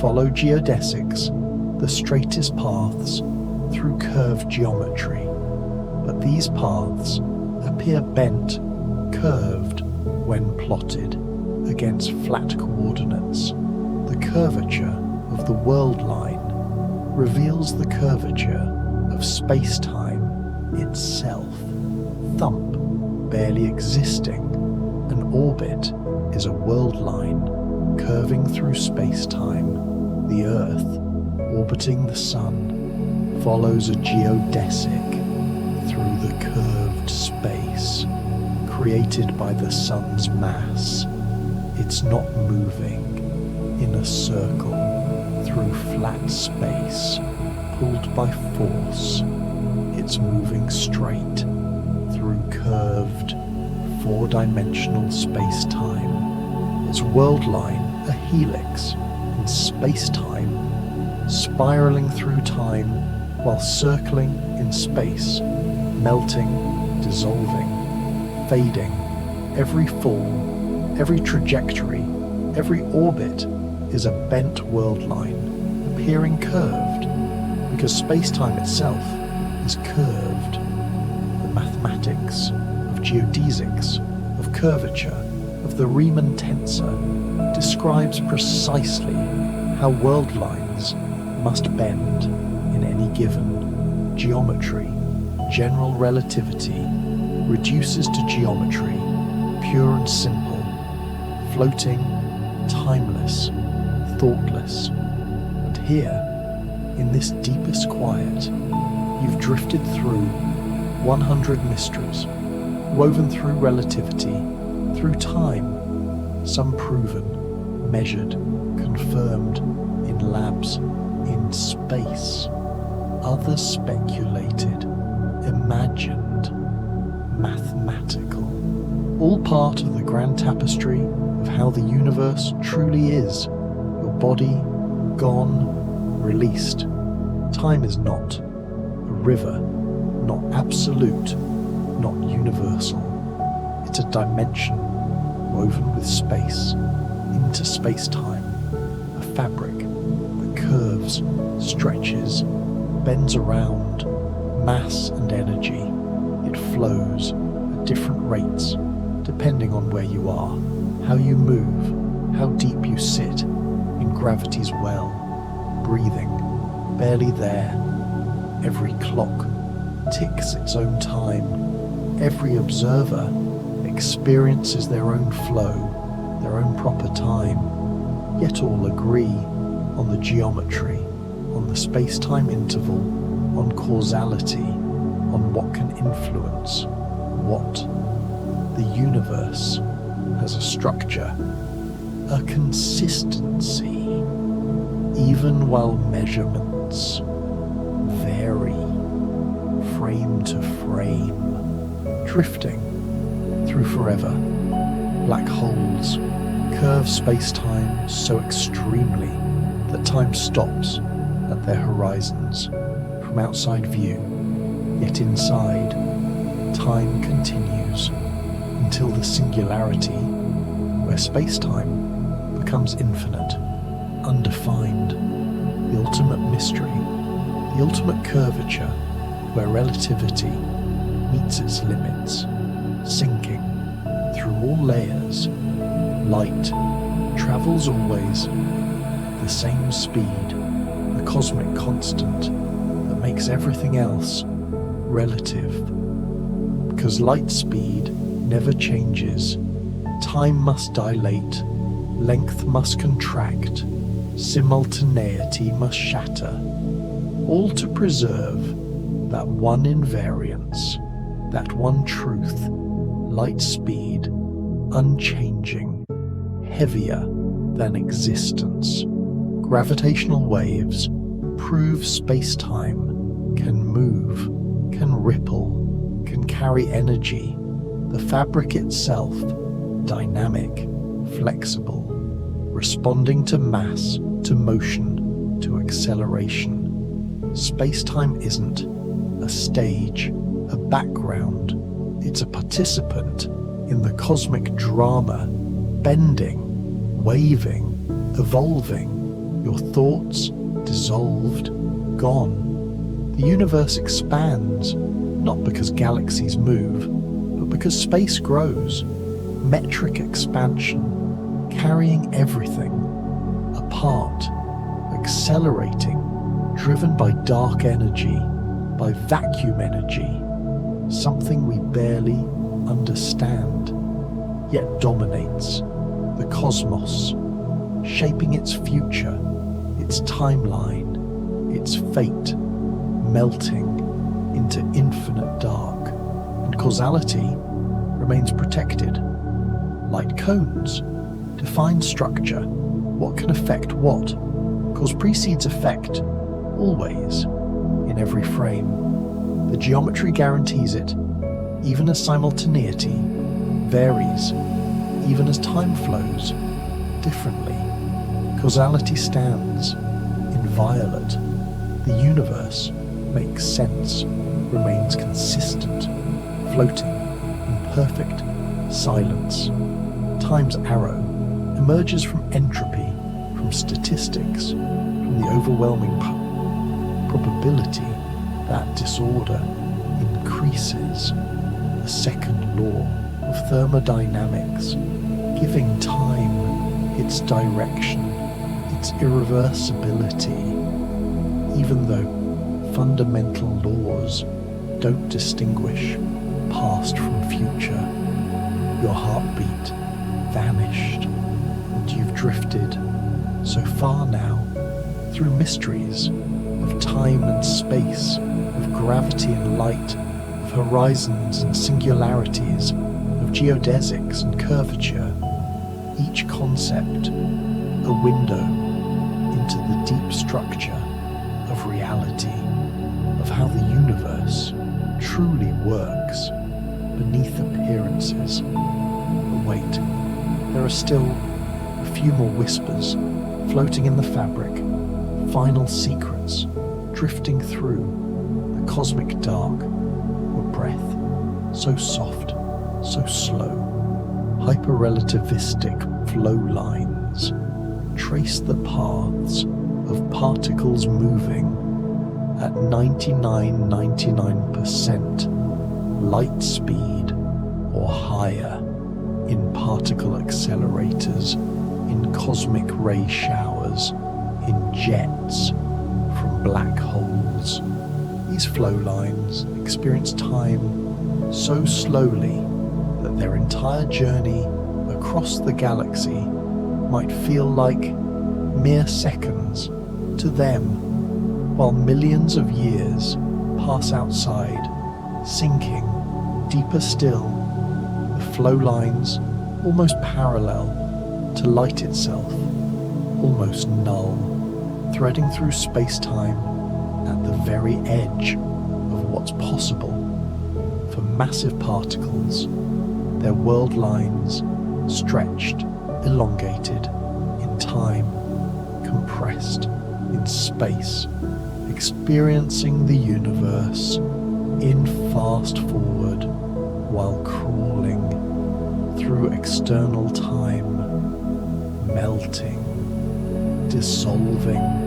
follow geodesics, the straightest paths through curved geometry. But these paths appear bent, curved when plotted against flat coordinates. The curvature of the world line reveals the curvature of space-time itself. Thump, barely existing, an orbit is a world line curving through space-time. The Earth, orbiting the Sun, follows a geodesic through the curved space. created by the sun's mass. It's not moving in a circle through flat space, pulled by force. It's moving straight through curved, four-dimensional space-time. Its world line a helix in space-time, spiraling through time while circling in space, melting, dissolving, fading. Every fall, every trajectory, every orbit is a bent world line, appearing curved, because space-time itself is curved. The mathematics of geodesics, of curvature, of the Riemann tensor describes precisely how world lines must bend in any given geometry. General relativity reduces to geometry, pure and simple, floating, timeless, thoughtless. And here, in this deepest quiet, you've drifted through 100 mysteries, woven through relativity, through time, some proven, measured, confirmed in labs, in space, others speculated, imagined, mathematical, all part of the grand tapestry of how the universe truly is. Your body, gone, released. Time is not a river, not absolute, not universal. It's a dimension woven with space, into space-time, a fabric that curves, stretches, bends around, mass and energy. It flows at different rates, depending on where you are, how you move, how deep you sit in gravity's well, breathing, barely there. Every clock ticks its own time. Every observer experiences their own flow, their own proper time, yet all agree on the geometry, on the space-time interval, on causality, on what can influence what. The universe has a structure, a consistency, even while measurements vary frame to frame, drifting through forever. Black holes curve space-time so extremely that time stops at their horizons from outside view, yet inside, time continues until the singularity, where space-time becomes infinite, undefined, the ultimate mystery, the ultimate curvature, where relativity meets its limits, sinking through all layers. Light travels always the same speed, the cosmic constant that makes everything else relative. Because light speed never changes, time must dilate, length must contract, simultaneity must shatter, all to preserve that one invariance, that one truth, light speed, unchanging, heavier than existence. Gravitational waves prove space-time can move, can ripple, can carry energy, the fabric itself, dynamic, flexible, responding to mass, to motion, to acceleration. Space-time isn't a stage, a background. It's a participant in the cosmic drama, bending, waving, evolving. Your thoughts dissolved, gone. The universe expands, not because galaxies move, but because space grows. Metric expansion, carrying everything, apart, accelerating, driven by dark energy, by vacuum energy, something we barely understand, yet dominates the cosmos, shaping its future, its timeline, its fate, melting into infinite dark. And causality, remains protected. Light cones define structure. What can affect what? Cause precedes effect, always, in every frame. The geometry guarantees it, even as simultaneity varies, even as time flows differently. Causality stands inviolate. The universe makes sense, remains consistent, floating in perfect silence. Time's arrow emerges from entropy, from statistics, from the overwhelming probability that disorder increases. The second law of thermodynamics, giving time its direction, its irreversibility, even though fundamental laws don't distinguish past from future. Your heartbeat vanished, and you've drifted so far now through mysteries of time and space, of gravity and light, of horizons and singularities, of geodesics and curvature. Each concept a window into the deep structure of reality, of how the universe truly works beneath appearances. But wait, there are still a few more whispers floating in the fabric, final secrets drifting through the cosmic dark. Your breath, so soft, so slow, hyperrelativistic flow lines trace the paths of particles moving at 99% light speed or higher in particle accelerators, in cosmic ray showers, in jets from black holes. These flow lines experience time so slowly that their entire journey across the galaxy might feel like mere seconds to them, while millions of years pass outside, sinking deeper still, the flow lines almost parallel to light itself, almost null, threading through space-time at the very edge of what's possible. For massive particles, their world lines stretched, elongated in time, compressed in space, experiencing the universe in fast forward while crawling through external time, melting, dissolving.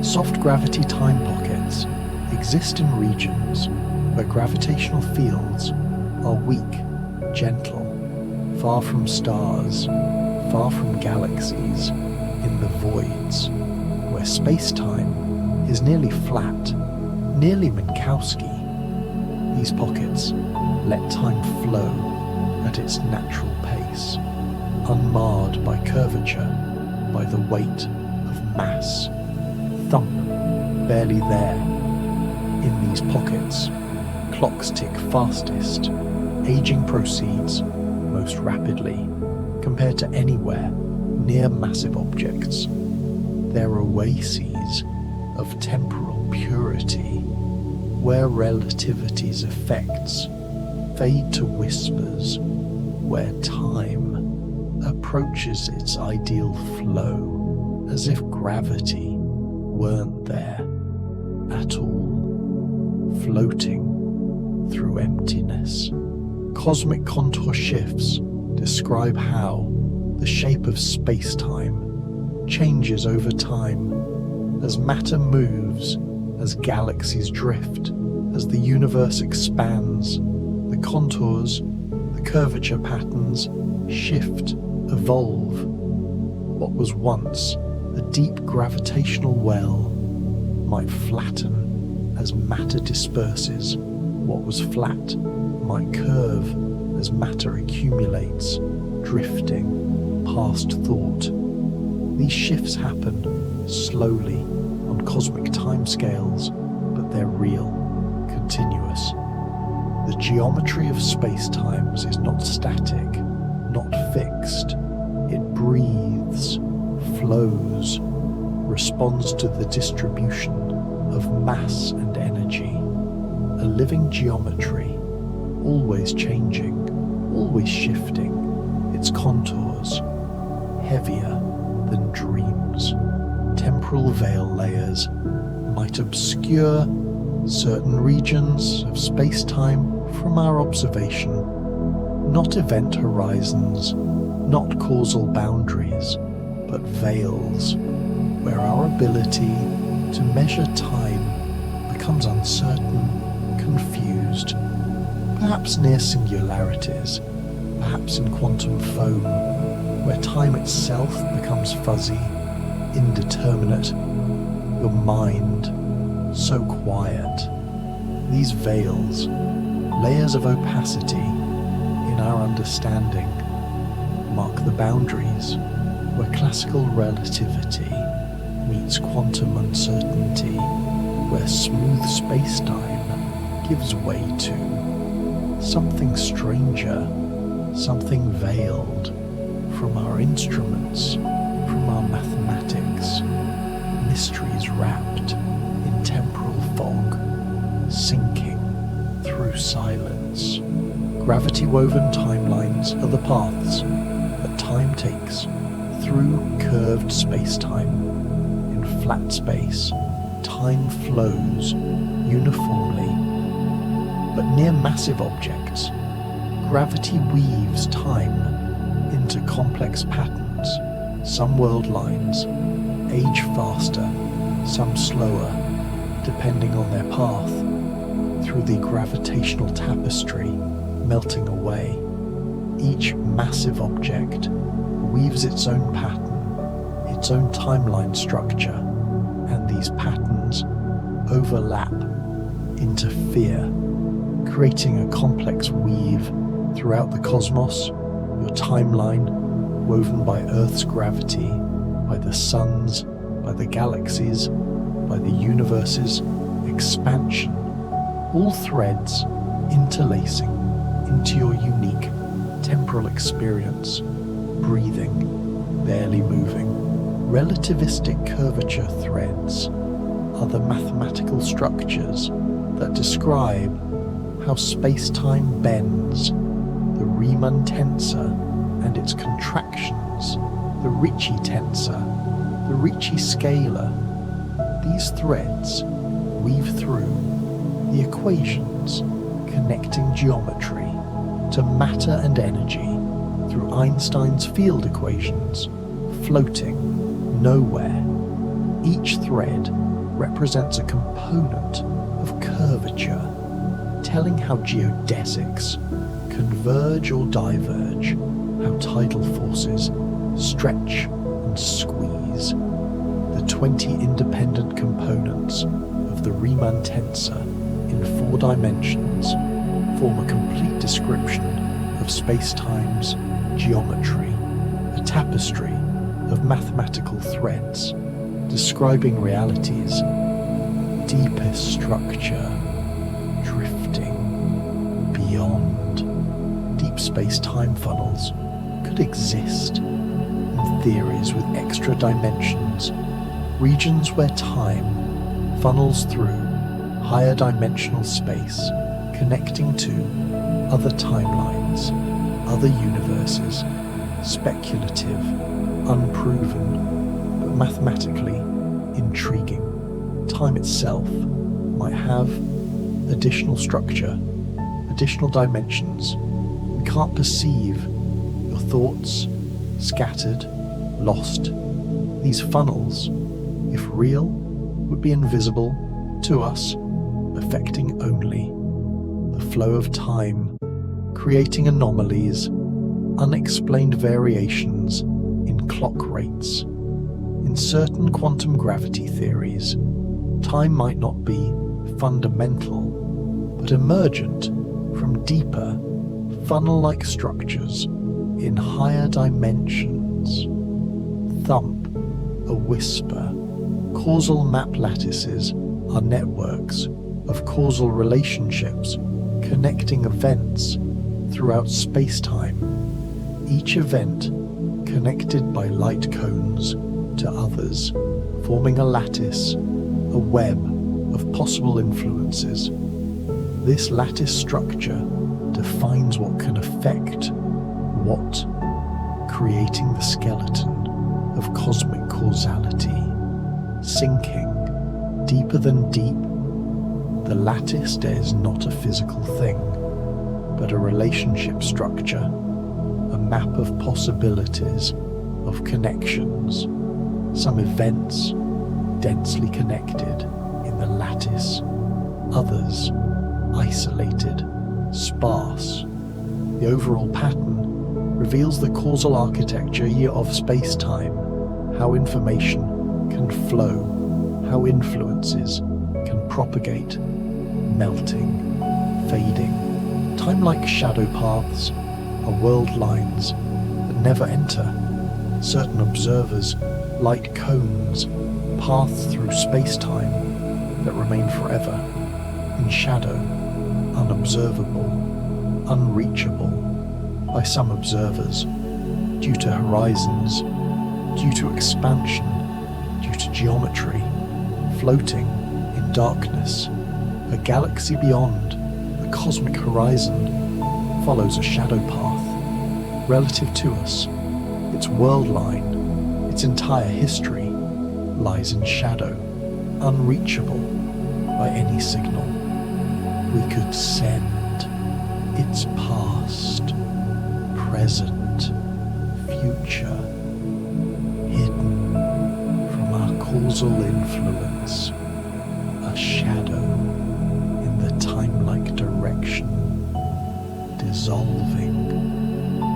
Soft gravity time pockets exist in regions where gravitational fields are weak, gentle, far from stars, far from galaxies, in the voids, where space-time is nearly flat, nearly Minkowski. These pockets let time flow at its natural pace, unmarred by curvature, by the weight of mass. Thump, barely there. In these pockets, clocks tick fastest, aging proceeds most rapidly, compared to anywhere near massive objects. They're oases of temporal purity, where relativity's effects fade to whispers, where time approaches its ideal flow, as if gravity weren't there at all, floating through emptiness. Cosmic contour shifts describe how the shape of space-time changes over time, as matter moves, as galaxies drift, as the universe expands. The contours, the curvature patterns shift, evolve. What was once a deep gravitational well might flatten as matter disperses. What was flat might curve as matter accumulates, drifting past thought. These shifts happen slowly on cosmic timescales, but they're real, continuous. The geometry of spacetimes is not static, not fixed. It breathes, flows, responds to the distribution of mass and energy. A living geometry, always changing, always shifting, its contours, heavier than dreams. Temporal veil layers might obscure certain regions of space-time from our observation, not event horizons, not causal boundaries, but veils, where our ability to measure time becomes uncertain, confused, perhaps near singularities, perhaps in quantum foam, where time itself becomes fuzzy, indeterminate, your mind so quiet. These veils, layers of opacity in our understanding, mark the boundaries where classical relativity meets quantum uncertainty, where smooth spacetime gives way to something stranger, something veiled from our instruments, from our mathematics, mysteries wrapped in temporal fog, sinking through silence. Gravity-woven timelines are the paths that time takes through curved space-time. In flat space, time flows uniformly, but near massive objects, gravity weaves time into complex patterns. Some world lines age faster, some slower, depending on their path, through the gravitational tapestry melting away. Each massive object weaves its own pattern, its own timeline structure, and these patterns overlap, interfere, creating a complex weave throughout the cosmos, your timeline woven by Earth's gravity, by the suns, by the galaxies, by the universe's expansion, all threads interlacing into your unique temporal experience, breathing, barely moving. Relativistic curvature threads are the mathematical structures that describe how space-time bends, the Riemann tensor and its contractions, the Ricci tensor, the Ricci scalar. These threads weave through the equations connecting geometry to matter and energy through Einstein's field equations, floating nowhere. Each thread represents a component of curvature, telling how geodesics converge or diverge, how tidal forces stretch and squeeze. The 20 independent components of the Riemann tensor in 4 dimensions form a complete description of spacetime's geometry, a tapestry of mathematical threads describing reality's deepest structure, drifting beyond. Deep space-time funnels could exist in theories with extra dimensions, regions where time funnels through higher dimensional space, connecting to other timelines, other universes, speculative, unproven, but mathematically intriguing. Time itself might have additional structure, additional dimensions. We can't perceive your thoughts, scattered, lost. These funnels, if real, would be invisible to us, affecting only the flow of time, creating anomalies, unexplained variations in clock rates. In certain quantum gravity theories, time might not be fundamental, but emergent from deeper, funnel-like structures in higher dimensions. Thump, a whisper. Causal map lattices are networks of causal relationships connecting events throughout spacetime, each event connected by light cones to others, forming a lattice, a web of possible influences. This lattice structure defines what can affect what, creating the skeleton of cosmic causality. Sinking deeper than deep, the lattice is not a physical thing, but a relationship structure, a map of possibilities, of connections, some events densely connected in the lattice, others isolated, sparse. The overall pattern reveals the causal architecture of space-time, how information can flow, how influences can propagate, melting, fading. Time-like shadow paths are world lines that never enter. Certain observers, light cones, paths through space-time that remain forever, in shadow, unobservable, unreachable by some observers, due to horizons, due to expansion, due to geometry, floating in darkness. A galaxy beyond the cosmic horizon follows a shadow path relative to us. Its world line, its entire history, lies in shadow, unreachable by any signal. We could send its past, present, future, hidden from our causal influence, a shadow in the time-like direction, dissolving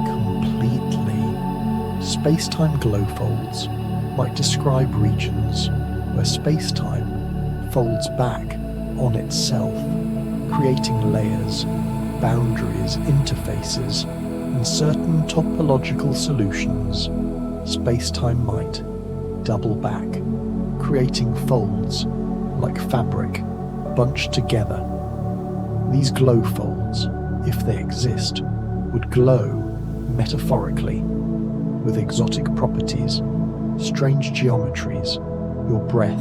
completely. Space-time glow folds might describe regions where space-time folds back on itself, creating layers, boundaries, interfaces, and certain topological solutions. Space-time might double back, creating folds like fabric bunched together. These glow folds, if they exist, would glow metaphorically with exotic properties, strange geometries, your breath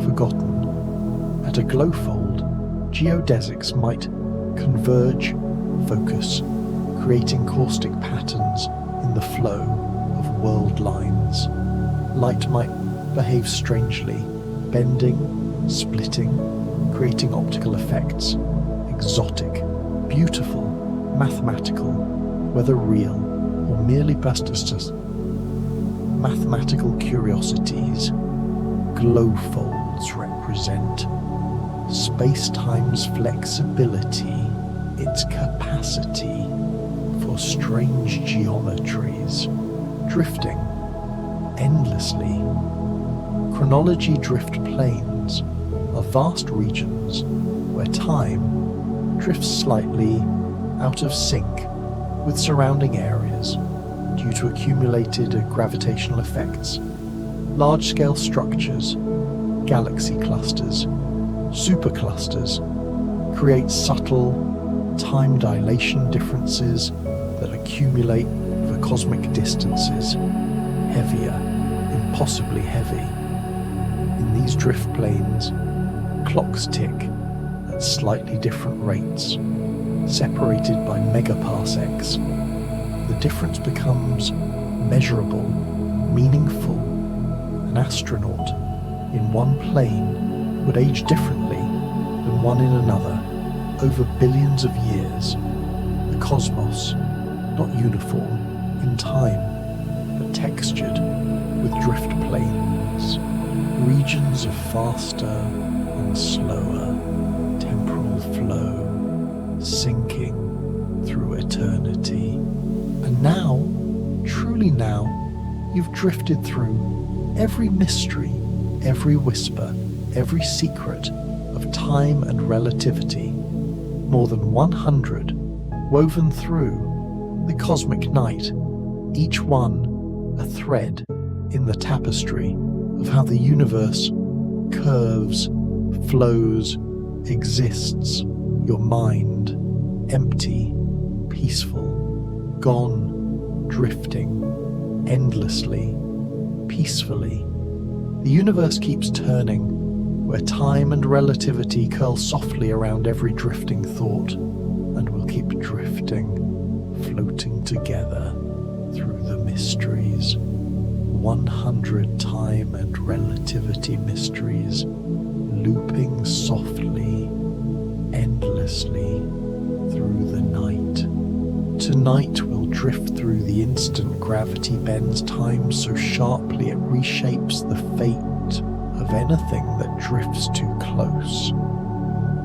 forgotten. At a glow fold, geodesics might converge, focus, creating caustic patterns in the flow of world lines. Light might behave strangely, bending, splitting, creating optical effects, exotic, beautiful, mathematical, whether real or merely bastards, mathematical curiosities. Glow folds represent space-time's flexibility, its capacity for strange geometries, drifting endlessly. Chronology drift planes are vast regions where time drifts slightly out of sync with surrounding areas due to accumulated gravitational effects. Large-scale structures, galaxy clusters, superclusters create subtle time dilation differences that accumulate for cosmic distances, heavier, impossibly heavy. In these drift planes, clocks tick at slightly different rates, separated by megaparsecs. The difference becomes measurable, meaningful. An astronaut in one plane would age differently than one in another over billions of years. The cosmos, not uniform in time, but textured with drift planes, regions of faster and slower temporal flow, sinking through eternity. And now, truly now, you've drifted through every mystery, every whisper, every secret of time and relativity, more than 100 woven through the cosmic night, each one a thread in the tapestry of how the universe curves, flows, exists, your mind, empty, peaceful, gone, drifting, endlessly, peacefully. The universe keeps turning, where time and relativity curl softly around every drifting thought, and will keep drifting, floating together through the mysteries. 100 time and relativity mysteries, looping softly, endlessly through the night. Tonight we'll drift through the instant gravity bends time so sharply it reshapes the fate of anything that drifts too close.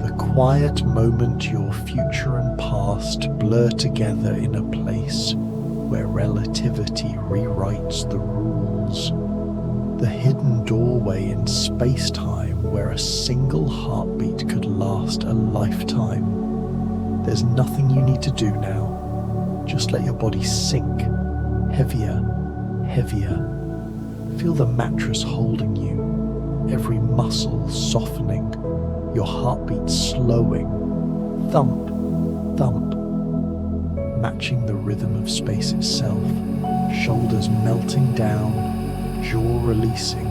The quiet moment your future and past blur together in a place where relativity rewrites the rules. The hidden doorway in space-time where a single heartbeat could last a lifetime. There's nothing you need to do now. Just let your body sink, heavier, heavier. Feel the mattress holding you, every muscle softening, your heartbeat slowing, thump, thump, matching the rhythm of space itself, shoulders melting down, jaw releasing,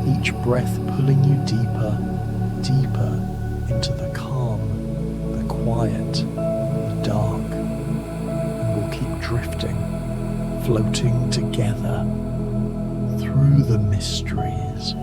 each breath pulling you deeper, deeper into the calm, the quiet, the dark, and we'll keep drifting, floating together through the mysteries.